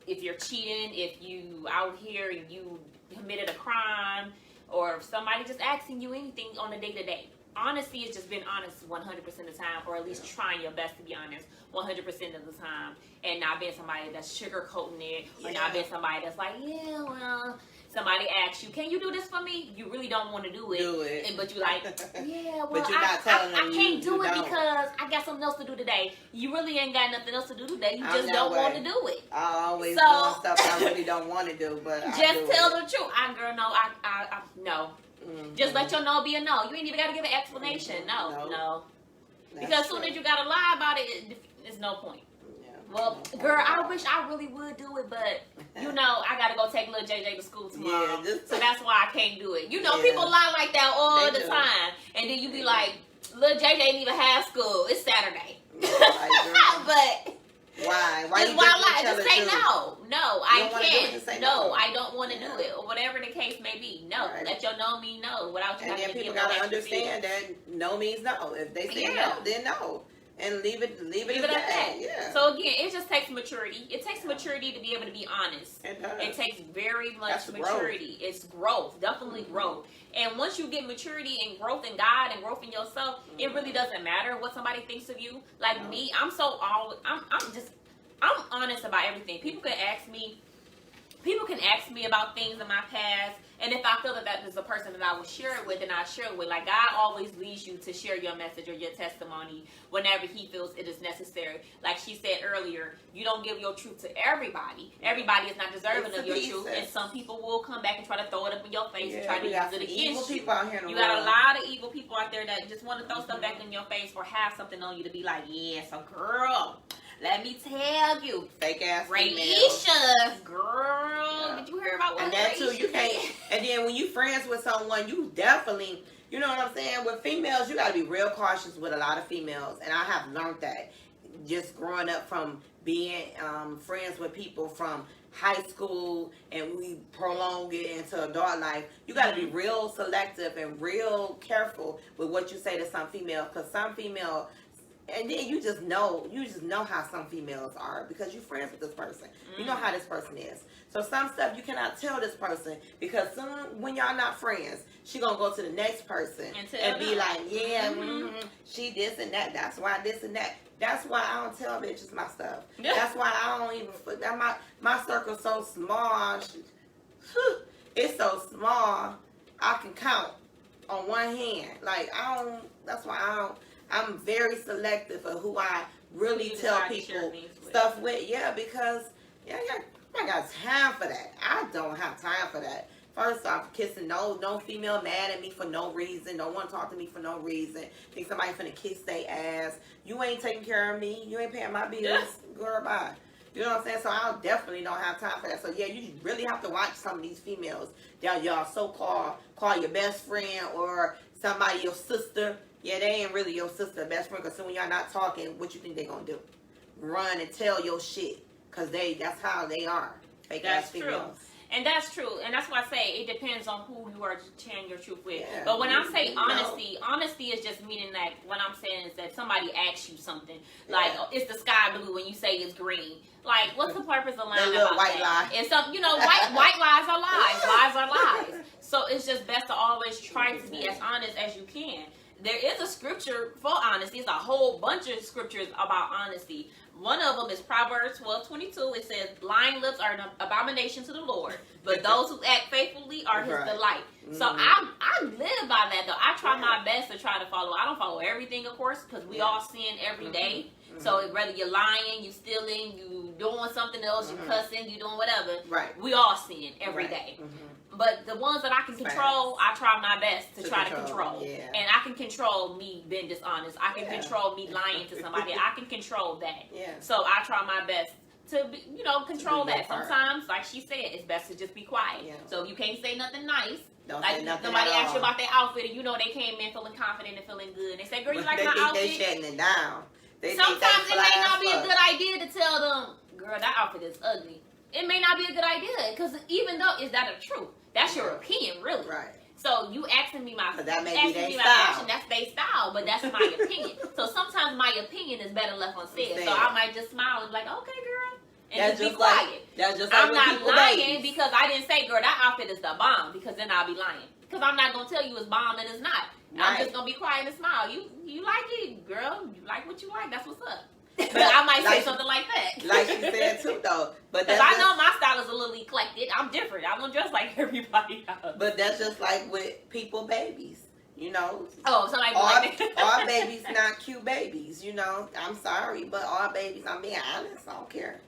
If you're cheating, if you out here and you committed a crime, or if somebody just asking you anything on a day-to-day. Honesty is just being honest 100% of the time, or at least trying your best to be honest 100% of the time, and not being somebody that's sugarcoating it, or not being somebody that's like, somebody asks you, can you do this for me? You really don't want to do it. But you're like, but you're not telling them I can't do it because I got something else to do today. You really ain't got nothing else to do today. You just don't want to do it. I always do stuff I really don't want to do, but just tell the truth. No. Just let your no be a no. You ain't even got to give an explanation. No. Because as soon as you got to lie about it, there's no point. Well, girl, I wish I really would do it, but, I got to go take little JJ to school tomorrow. So that's why I can't do it. People lie like that all the time. And then you be like, little JJ ain't even have school. It's Saturday. But... Why you just say no. No, I can't. No, I don't want to do it. Or whatever the case may be. No. Right. Let your no mean no. Without you having to give no extra. And then people got to understand that no means no. If they say no, then no. And leave it at that. Yeah. So again, it just takes maturity. It takes maturity to be able to be honest. It takes very much maturity. It's growth, definitely growth. And once you get maturity and growth in God and growth in yourself, it really doesn't matter what somebody thinks of you. Like me, I'm honest about everything. People can ask me about things in my past, and if I feel that is a person that I will share it with, then I share it with. Like, God always leads you to share your message or your testimony whenever He feels it is necessary. Like she said earlier, you don't give your truth to everybody. Everybody is not deserving of your truth, and some people will come back and try to throw it up in your face and try to use it against you. You got a lot of evil people out there that just want to throw stuff back in your face or have something on you to be like, so girl, let me tell you, fake ass Raisha, girl, did you hear about what? And that too, you can't. And then when you friends with someone, you definitely, you know what I'm saying. With females, you gotta be real cautious with a lot of females, and I have learned that just growing up from being friends with people from high school, and we prolong it into adult life. You gotta be real selective and real careful with what you say to some females, because some female. And then you just know how some females are because you're friends with this person. You know how this person is. So some stuff you cannot tell this person because when y'all not friends, she gonna go to the next person and be like, she this and that. That's why this and that. That's why I don't tell bitches my stuff. Yeah. That's why I don't even. My circle's so small. It's so small. I can count on one hand. Like That's why I don't. I'm very selective of who I really tell people stuff with. Yeah, because I got time for that. I don't have time for that. First off, kissing no female mad at me for no reason. Don't want to talk to me for no reason. Think somebody finna kiss their ass. You ain't taking care of me. You ain't paying my bills. Girl, bye. You know what I'm saying? So I definitely don't have time for that. So yeah, you really have to watch some of these females that y'all call your best friend or somebody your sister. Yeah, they ain't really your sister or best friend, because when y'all not talking, what you think they gonna do? Run and tell your shit, because that's how they are. Fake ass females. And that's true. And that's why I say it depends on who you are sharing your truth with. Yeah, but when I say honesty, honesty is just meaning that what I'm saying is that somebody asks you something. Like, it's the sky blue when you say it's green. Like, what's the purpose of lying about white that? lie. It's some, white lies are lies. Lies are lies. So it's just best to always try to be as honest as you can. There is a scripture for honesty. It's a whole bunch of scriptures about honesty. One of them is Proverbs 12:22. It says, lying lips are an abomination to the Lord, but those who act faithfully are his delight. So I live by that, though. I try my best to try to follow. I don't follow everything, of course, because we all sin every day. So whether you're lying, you stealing, you doing something else, you cussing, you doing whatever, we all sin every day. But the ones that I can control, I try my best to try to control. And I can control me being dishonest. I can control me lying to somebody. I can control that. So I try my best to, control that. Sometimes, like she said, it's best to just be quiet. So if you can't say nothing nice, don't like say nothing somebody at asked you all. about their outfit, and they came in feeling confident and feeling good. And they say, girl, you like my outfit? They shutting it down. Sometimes it may not be a good idea to tell them, girl, that outfit is ugly. It may not be a good idea, because even though, is that a truth? That's your opinion, really. Right. So you asking me my fashion, that's their style, but that's my opinion. So sometimes my opinion is better left unsaid. So I might just smile and be like, okay, girl, and just be quiet. I'm not lying because I didn't say, girl, that outfit is the bomb, because then I'll be lying. Because I'm not going to tell you it's bomb and it's not. I'm just going to be quiet and smile. You like it, girl. You like what you like. That's what's up. But I might say something like that. Like she said too, though. Because I know my style is a little eclectic. I'm different. I don't dress like everybody else. But that's just like with people, babies. Oh, so all babies not cute babies. I'm sorry, but all babies. I'm being honest. I don't care.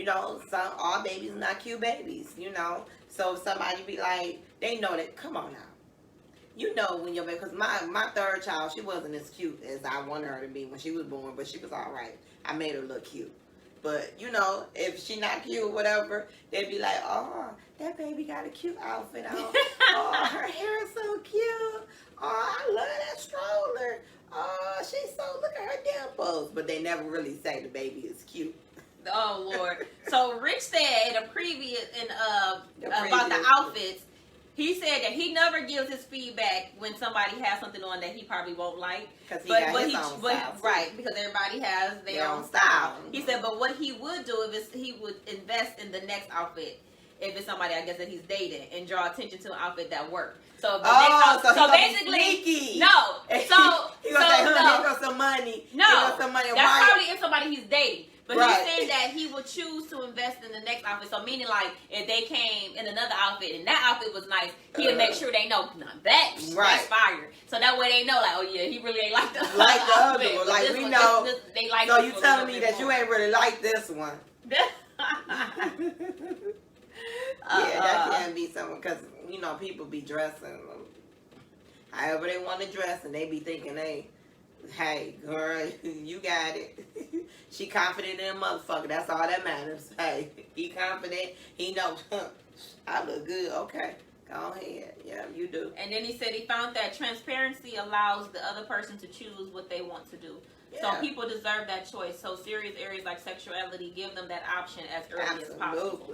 All babies not cute babies. So if somebody be like, they know that. Come on now. When your baby, because my third child, she wasn't as cute as I wanted her to be when she was born, but she was all right. I made her look cute. But, if she not cute, whatever, they'd be like, oh, that baby got a cute outfit on. Oh, her hair is so cute. Oh, I love that stroller. Oh, she's so, look at her dimples. But they never really say the baby is cute. Oh, Lord. So, Rich said about the outfits, he said that he never gives his feedback when somebody has something on that he probably won't like. Because he got his own style. Right, because everybody has their own style. He said, but what he would do is he would invest in the next outfit if it's somebody, I guess, that he's dating, and draw attention to an outfit that works. So, so basically, no. So, he gonna say, honey, give us some money. No, some money. That's probably if somebody he's dating. But he's saying that he would choose to invest in the next outfit. So meaning like if they came in another outfit and that outfit was nice, he'll make sure they know that's fire. So that way they know like, oh yeah, he really ain't like the other one. Like we know. They like. So you telling me that you ain't really like this one? That can be someone because people be dressing however they want to dress and they be thinking hey, girl, you got it. She confident in a motherfucker. That's all that matters. Hey, he confident. He knows, I look good. Okay, go ahead. Yeah, you do. And then he said he found that transparency allows the other person to choose what they want to do. Yeah. So people deserve that choice. So serious areas like sexuality, give them that option as early as possible.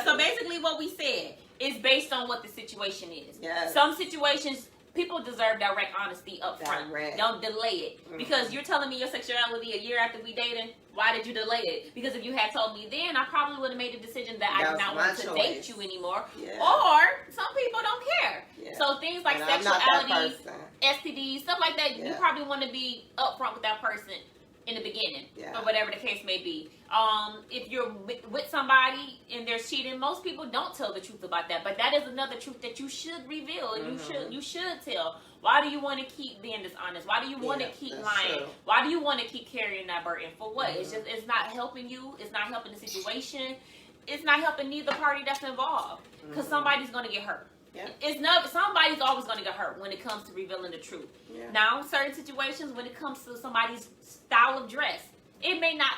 So basically what we said is based on what the situation is. Yes. Some situations, people deserve direct honesty up front. Don't delay it. Because you're telling me your sexuality a year after we dating. Why did you delay it? Because if you had told me then, I probably would have made a decision that I did not want to date you anymore. Yeah. Or some people don't care. Yeah. So things like sexuality, STDs, stuff like that, you probably want to be upfront with that person in the beginning, or whatever the case may be. If you're with somebody and they're cheating, most people don't tell the truth about that. But that is another truth that you should reveal and you should tell. Why do you want to keep being dishonest? Why do you want to keep lying? True. Why do you want to keep carrying that burden? For what? It's not helping you. It's not helping the situation. It's not helping neither party that's involved. Because somebody's going to get hurt. Yeah. Somebody's always going to get hurt when it comes to revealing the truth. Yeah. Now, certain situations when it comes to somebody's style of dress, it may not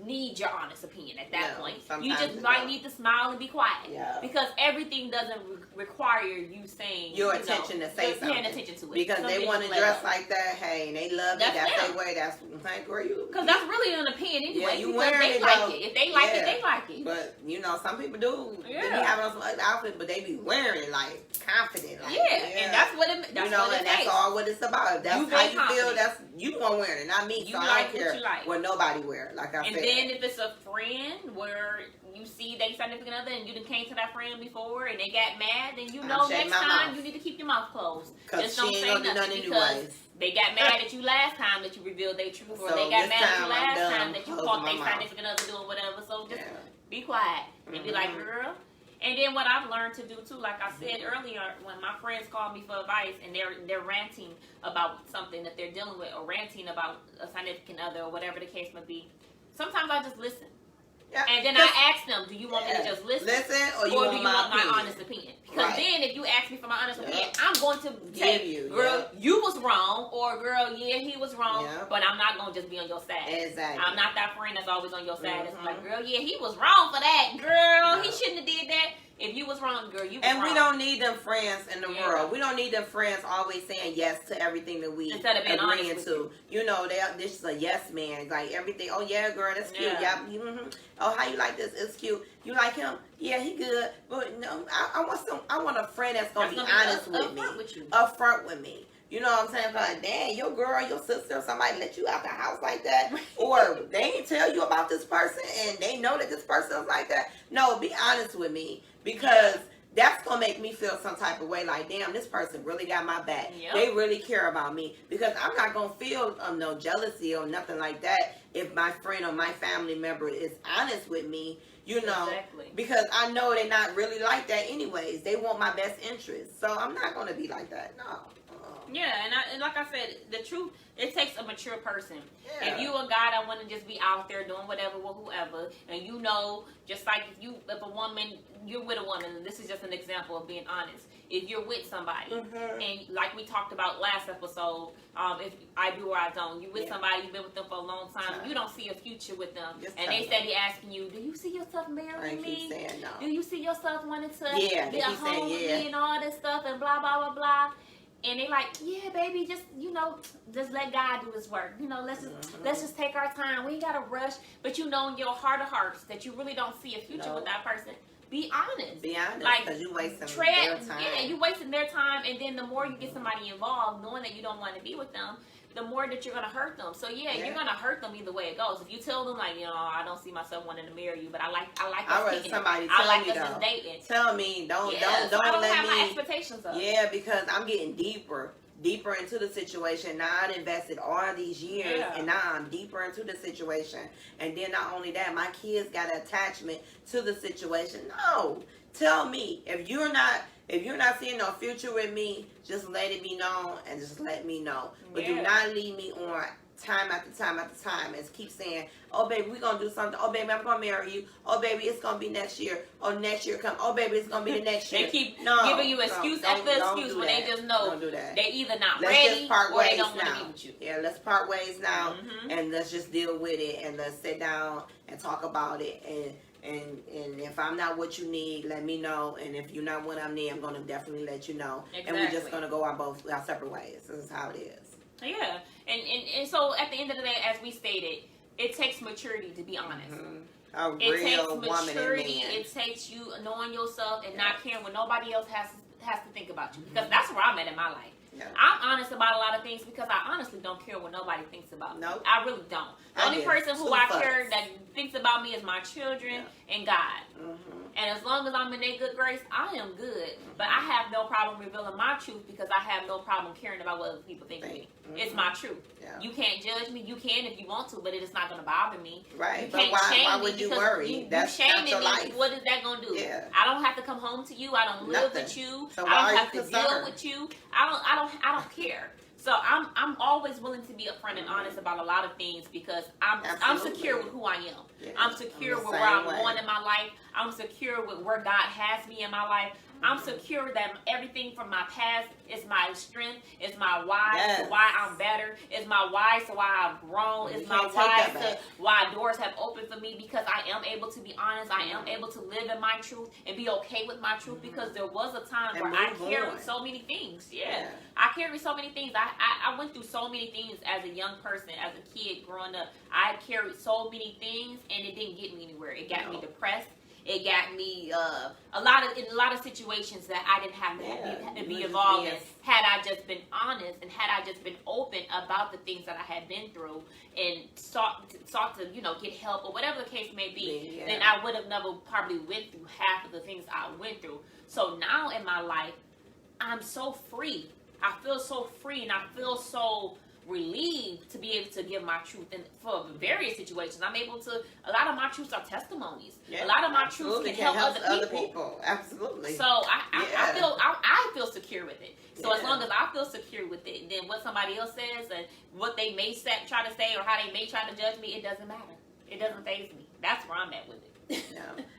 need your honest opinion at that point. You sometimes just you might don't. need to smile and be quiet. Yeah. Because everything doesn't require you saying your attention to say something. Paying attention to it. Because they want to dress like that. Hey, and they love it. That's their way. That's like where you. Because that's really an opinion anyway. Yeah, you wearing they it like though. it. If they like it, they like it. But you know, some people do. Yeah. They be having on some other outfit, but they be wearing it like confident. Like, and that's what it. That's you know, what it and takes. that's all what it's about. If that's You how be you confident. feel. That's you the one wearing it, not me. You So like I don't care what you like. what nobody wear. Like I and said. then if it's a friend where you see they significant other and you done came to that friend before and they got mad, then you know next time you need to keep your mouth closed. Because she ain't gonna do nothing anyways. They got mad at you last time that you revealed their truth, or they got mad at you last time that you caught their significant other doing whatever. So just be quiet and be like, girl. And then what I've learned to do too, like I said earlier, when my friends call me for advice and they're ranting about something that they're dealing with, or ranting about a significant other, or whatever the case may be, sometimes I just listen. Yeah. And then I ask them, do you want me to just listen or do you want my opinion? honest opinion? Because then if you ask me for my honest opinion, I'm going to give say, you, girl, you was wrong, or girl, yeah, he was wrong, but I'm not going to just be on your side. Exactly. I'm not that friend that's always on your side. It's like, girl, yeah, he was wrong for that. Girl, he shouldn't have did that. If you was wrong, girl, you was wrong. And we don't need them friends in the world. We don't need them friends always saying yes to everything that we instead of being agreeing to. You know, this is a yes man. Like everything. Oh yeah, girl, that's cute. Yeah. Oh, how you like this? It's cute. You like him? Yeah, he good. But no, I want a friend that's gonna be honest with me, upfront with me. You know what I'm saying? Like, damn, your girl, your sister, somebody let you out the house like that, or they ain't tell you about this person, and they know that this person is like that. No, be honest with me, because that's gonna make me feel some type of way. Like, damn, this person really got my back. They really care about me, because I'm not gonna feel no jealousy or nothing like that if my friend or my family member is honest with me. You know, because I know they're not really like that anyways. They want my best interest, so I'm not gonna be like that. No. Yeah, and like I said, the truth, it takes a mature person. Yeah. If you a guy that want to just be out there doing whatever with whoever, and you know, just like if a woman, you're with a woman, and this is just an example of being honest. If you're with somebody, and like we talked about last episode, if I do or I don't, you with somebody, you've been with them for a long time, you don't see a future with them, and they steady asking you, do you see yourself marrying me? No. Do you see yourself wanting to be a home with me and all this stuff and blah, blah, blah, blah. And they like, yeah, baby, just just let God do His work. Let's just take our time. We ain't gotta rush. But in your heart of hearts that you really don't see a future with that person. Be honest. Be honest, because you wasting their time. Yeah, you wasting their time, and then the more you get somebody involved, knowing that you don't want to be with them, the more that you're gonna hurt them. So you're gonna hurt them either way it goes. If you tell them like, I don't see myself wanting to marry you, but I like somebody I like me us as dating. Tell me, don't so I don't let have me. My expectations up. Yeah, because I'm getting deeper into the situation. Now I invested all these years, and now I'm deeper into the situation. And then not only that, my kids got an attachment to the situation. No, tell me if you're not seeing no future with me, just let it be known and just let me know. But do not leave me on time after time after time and keep saying, oh baby, we're gonna do something. Oh baby, I'm gonna marry you. Oh baby, it's gonna be next year. Oh, next year come. Oh baby, it's gonna be the next year. They keep giving you excuse after excuse when they just know they either not ready just part or ways they don't want now. to be with you. Yeah, let's part ways now, and let's just deal with it, and let's sit down and talk about it. And if I'm not what you need, let me know. And if you're not what I need, I'm gonna definitely let you know. And we're just gonna go our separate ways. This is how it is. Yeah, and so at the end of the day, as we stated, it takes maturity to be honest. It takes maturity. It takes you knowing yourself and not caring what nobody else has to think about you. Because that's where I'm at in my life. Yeah. I'm honest about a lot of things because I honestly don't care what nobody thinks about me. I really don't. The only person who I care that thinks about me is my children and God. And as long as I'm in their good grace, I am good. But I have no problem revealing my truth because I have no problem caring about what other people think of me. It's my truth. Yeah. You can't judge me. You can if you want to, but it is not going to bother me. Right. You can't why would you worry? That's your life. What is that going to do? Yeah. I don't have to come home to you. I don't live with you. So I don't have to deal with you. I don't care. So I'm always willing to be upfront and honest about a lot of things because I'm secure with who I am. Yeah, I'm secure with where I'm going in my life. I'm secure with where God has me in my life. I'm secure that everything from my past is my strength, is my why, Yes. to why I'm better, is my why to why I've grown, is my why to why doors have opened for me, because I am able to be honest, I am able to live in my truth and be okay with my truth, because there was a time where I carried so many things. Yeah. I carried so many things. I went through so many things as a young person, as a kid growing up. I carried so many things, and it didn't get me anywhere. It got me depressed. It got me in a lot of situations that I didn't have to be involved in. Had I just been honest, and had I just been open about the things that I had been through, and sought to get help or whatever the case may be, then I would have never probably went through half of the things I went through. So now in my life, I'm so free. I feel so free, and I feel so relieved to be able to give my truth. And for various situations, I'm able to, a lot of my truths are testimonies. A lot of my truths can help other people. Absolutely. So I feel secure with it. So as long as I feel secure with it, then what somebody else says and what they may try to say or how they may try to judge me, it doesn't matter. It doesn't faze me. That's where I'm at with it.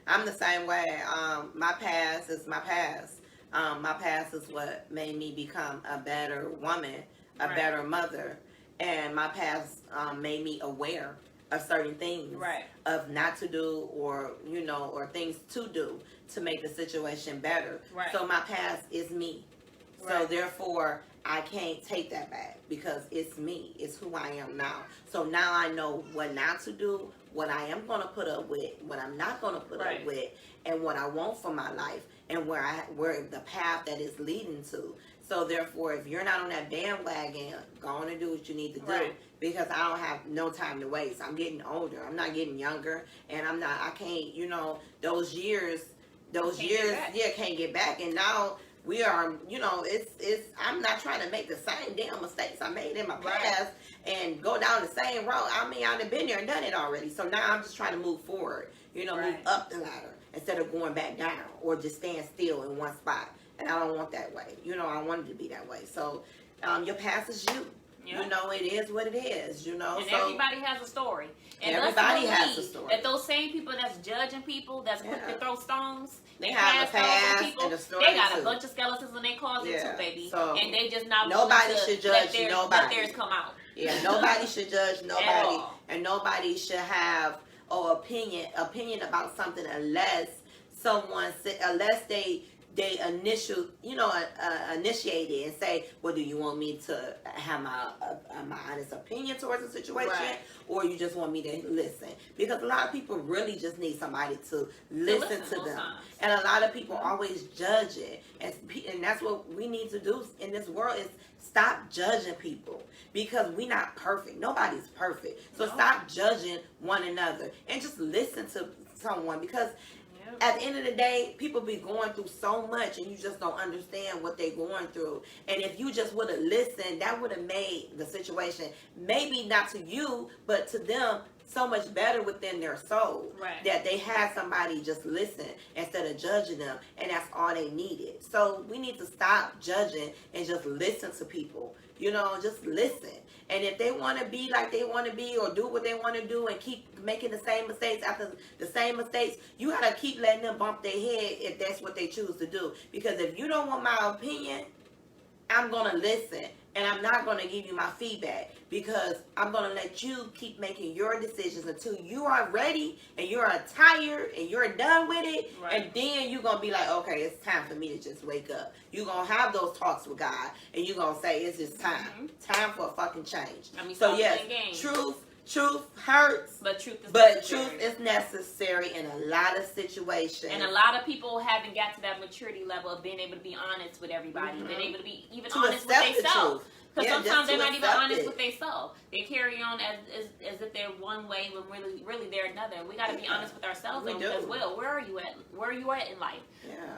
I'm the same way. My past is my past. My past is what made me become a better woman, a better mother, and my past made me aware of certain things, of not to do, or or things to do to make the situation better. So my past is me. So therefore, I can't take that back, because it's me. It's who I am now. So now I know what not to do, what I am going to put up with, what I'm not going to put up with, and what I want for my life, and where the path that is leading to. So therefore, if you're not on that bandwagon, go on and do what you need to do, because I don't have no time to waste. I'm getting older. I'm not getting younger, and I can't, those years, can't get back. And now we are, I'm not trying to make the same damn mistakes I made in my past and go down the same road. I mean, I've been there and done it already. So now I'm just trying to move forward, move up the ladder instead of going back down or just staying still in one spot. And I don't want that way. I want it to be that way. So your past is you. It is what it is, And so, everybody has a story. And everybody has a story. That those same people that's judging people, that's quick to throw stones, they have a past people, and a story. They got a bunch of skeletons in their closet too, baby. So and they just not nobody should judge nobody. Let theirs come out. Yeah, nobody should judge nobody, and nobody should have an opinion about something unless they initiated and say, well, do you want me to have my honest opinion towards the situation, or you just want me to listen? Because a lot of people really just need somebody to listen to them, and a lot of people always judge it, and that's what we need to do in this world, is stop judging people, because we're not perfect. Nobody's perfect. So stop judging one another and just listen to someone, because at the end of the day, people be going through so much, and you just don't understand what they're going through. And if you just would have listened, that would have made the situation, maybe not to you, but to them, so much better within their soul. That they had somebody just listen instead of judging them, and that's all they needed. So we need to stop judging and just listen to people. Just listen. And if they want to be like they want to be, or do what they want to do, and keep making the same mistakes after the same mistakes, you got to keep letting them bump their head if that's what they choose to do. Because if you don't want my opinion, I'm going to listen. And I'm not going to give you my feedback, because I'm going to let you keep making your decisions until you are ready and you're tired and you're done with it. And then you're going to be like, okay, it's time for me to just wake up. You're going to have those talks with God, and you're going to say, it's just time. Time for a fucking change. So yes, truth hurts, but truth is necessary in a lot of situations. And a lot of people haven't got to that maturity level of being able to be honest with everybody, being able to be even honest with themselves. Because sometimes they're not even honest with themselves. They carry on as if they're one way when really they're another. And we got to be honest with ourselves as well. Where are you at? Where are you at in life?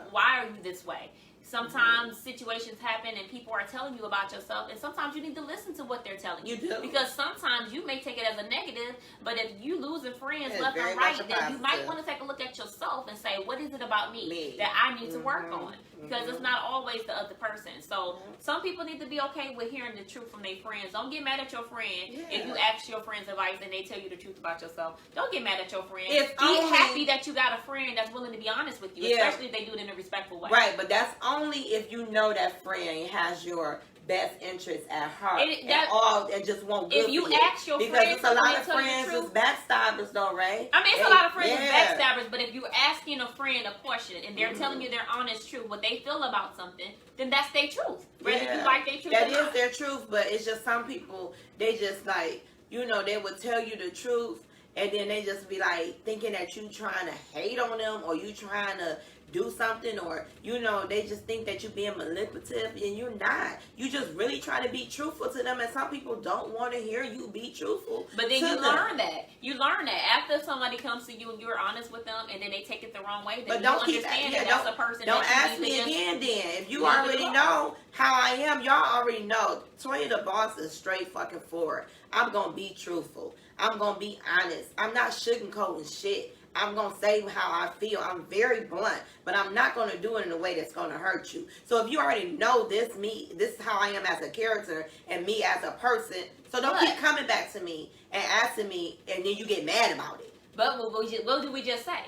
Why are you this way? Sometimes situations happen and people are telling you about yourself, and sometimes you need to listen to what they're telling you. You do. Because sometimes you may take it as a negative, but if you losing friends left and right, then you might want to take a look at yourself and say, what is it about me that I need to work on? Because it's not always the other person. So some people need to be okay with hearing the truth from their friends. Don't get mad at your friend if you ask your friend's advice and they tell you the truth about yourself. Don't get mad at your friend. Be happy that you got a friend that's willing to be honest with you, especially if they do it in a respectful way. Right, but that's only if you know that friend has your best interest at heart and just won't good if you for you. Ask your because friends, it's a lot of friends is backstabbers though, right? I mean, it's a lot of friends is backstabbers, but if you're asking a friend a question and they're telling you their honest truth, what they feel about something, then that's their truth. Whether you like their truth that is their truth, but it's just some people, they just like, you know, they would tell you the truth and then they just be like thinking that you trying to hate on them or you trying to do something, or you know, they just think that you're being manipulative and you're not. You just really try to be truthful to them, and some people don't want to hear you be truthful. But then you learn that. You learn that after somebody comes to you and you're honest with them, and then they take it the wrong way. Then but don't you keep understand that. That's a person. Don't that ask me again. Then if you already know how I am, y'all already know. Toya the boss is straight fucking forward. I'm gonna be truthful. I'm gonna be honest. I'm not sugarcoating shit. I'm going to say how I feel. I'm very blunt, but I'm not going to do it in a way that's going to hurt you. So if you already know this is how I am as a character and me as a person, so don't keep coming back to me and asking me and then you get mad about it. But what did we just say?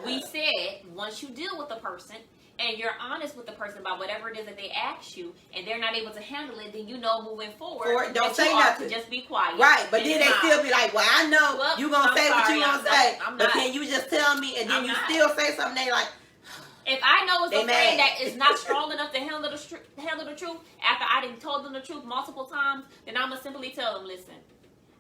We said once you deal with a person and you're honest with the person about whatever it is that they ask you and they're not able to handle it, then you know moving forward don't say nothing. Just be quiet. Right, but then they still be like, well, I know you going to say what you going to say, but can you just tell me, and then you still say something, they like, if I know it's a friend that is not strong enough to handle the truth, after I done told them the truth multiple times, then I'm going to simply tell them, listen,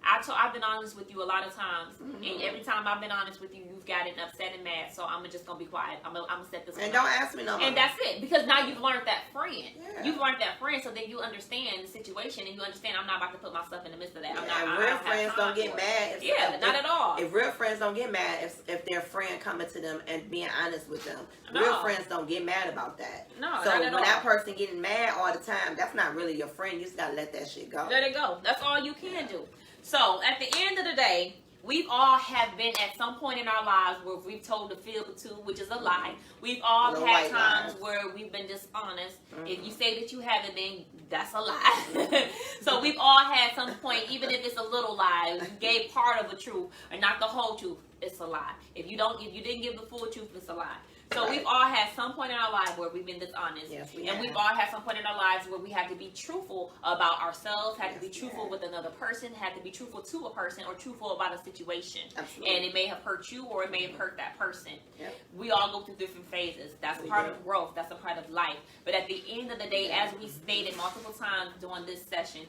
I've been honest with you a lot of times, and every time I've been honest with you, you've gotten upset and mad. So I'm just gonna be quiet. I'm gonna set this. And don't ask me no more. And that's it, because now you've learned that friend. Yeah. You've learned that friend, so then you understand the situation, and you understand I'm not about to put myself in the midst of that. Real friends don't get mad. Not at all. If real friends don't get mad if their friend coming to them and being honest with them, no. Real friends don't get mad about that. No, so not at when that person getting mad all the time, that's not really your friend. You just gotta let that shit go. Let it go. That's all you can do. So, at the end of the day, we've all have been at some point in our lives where we've told the fib or two, which is a lie. We've all had times where we've been dishonest. If you say that you haven't been, that's a lie. So, we've all had some point, even if it's a little lie, you gave part of a truth or not the whole truth, it's a lie. If you didn't give the full truth, it's a lie. So we've all had some point in our lives where we've been dishonest. Yes, we've all had some point in our lives where we had to be truthful about ourselves, had to be truthful with another person, had to be truthful to a person, or truthful about a situation. Absolutely. And it may have hurt you or it may have hurt that person. Yep. We all go through different phases. That's part of growth. That's a part of life. But at the end of the day, as we stated multiple times during this session,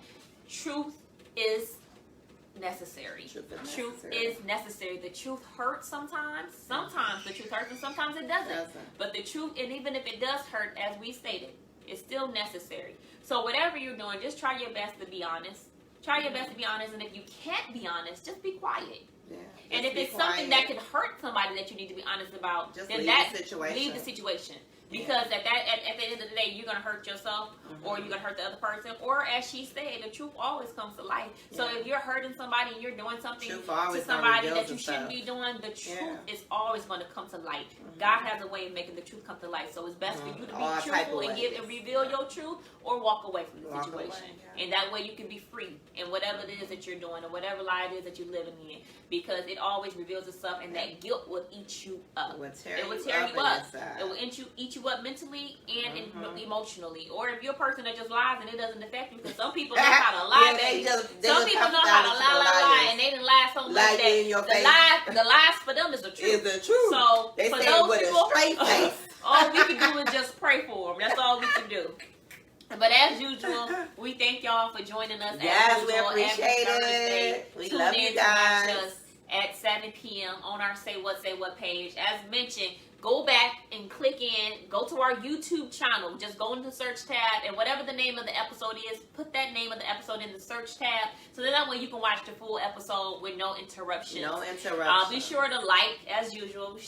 truth is necessary. Truth is necessary. The truth hurts sometimes. Sometimes the truth hurts and sometimes it doesn't. But the truth, and even if it does hurt, as we stated, it's still necessary. So whatever you're doing, just try your best to be honest. Try your best to be honest, and if you can't be honest, just be quiet. Yeah, and if it's something that could hurt somebody that you need to be honest about, just then leave the situation. Because at the end of the day, you're going to hurt yourself, or you're going to hurt the other person, or as she said, the truth always comes to light. So if you're hurting somebody and you're doing something to somebody that you shouldn't be doing, the truth is always going to come to light. God has a way of making the truth come to light. So it's best for you to be truthful and reveal your truth, or walk away from the situation. And that way you can be free in whatever it is that you're doing, or whatever lie it is that you're living in. Because it always reveals itself, and that guilt will eat you up. It will tear you up. It will eat you up mentally and emotionally. Or if you're a person that just lies and it doesn't affect you, because some people know how to lie. Some people know how to lie, and they didn't lie so much that the lies for them is the truth. Is the truth. So they for say those with people, a straight face. all we can do is just pray for them. That's all we can do. But as usual, we thank y'all for joining us. Yes, we appreciate it. We love you guys. At 7 p.m. on our Say What page. As mentioned, go back and click in, go to our YouTube channel, just go into the search tab, and whatever the name of the episode is, put that name of the episode in the search tab, so that way you can watch the full episode with no interruptions. No interruptions. Be sure to like, as usual,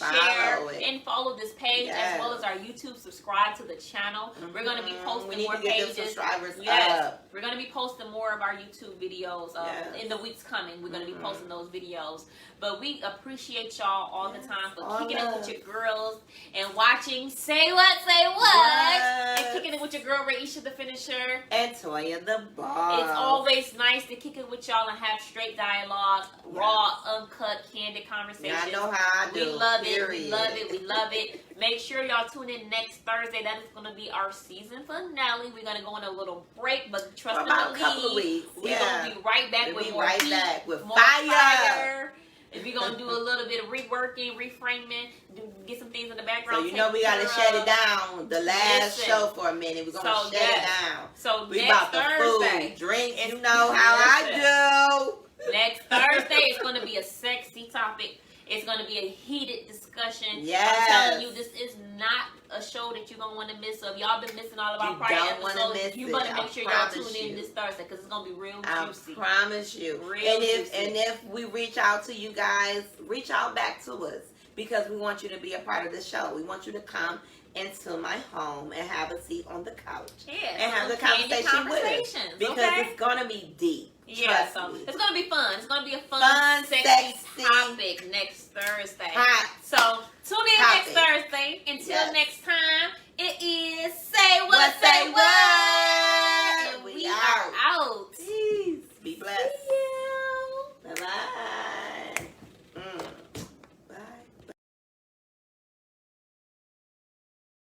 and follow this page, as well as our YouTube. Subscribe to the channel. We're going to be posting more pages. Subscribers up. We're going to be posting more of our YouTube videos in the weeks coming. We're going to be posting those videos. But we appreciate y'all all the time for kicking it with your girls and watching Say What, and kicking it with your girl Raisha the Finisher and Toya the Boss. It's always nice to kick it with y'all and have straight dialogue, raw, uncut, candid conversations. I know how I do. We love it. We love it. We love it. Make sure y'all tune in next Thursday. That is going to be our season finale. We're going to go on a little break, but trust and believe, a couple of weeks. We're going to be right back with more heat, more fire. And we're going to do a little bit of reworking, reframing, get some things in the background. So you know we got to shut it down the last show for a minute. We're going to shut it down. So we next about the Thursday, food, drink, you know how I do. Next Thursday is going to be a sexy topic. It's going to be a heated discussion. Yes. I'm telling you, this is not a show that you're going to want to miss. So if y'all been missing all of our prior episodes, you better make sure y'all tune in this Thursday because it's going to be real juicy. I promise you. And if we reach out to you guys, reach out back to us because we want you to be a part of the show. We want you to come into my home and have a seat on the couch and have the conversation with us because it's going to be deep. Yeah, so it's going to be fun. It's going to be a fun sexy topic next Thursday. So tune in next Thursday. Until next time, it is Say What, Say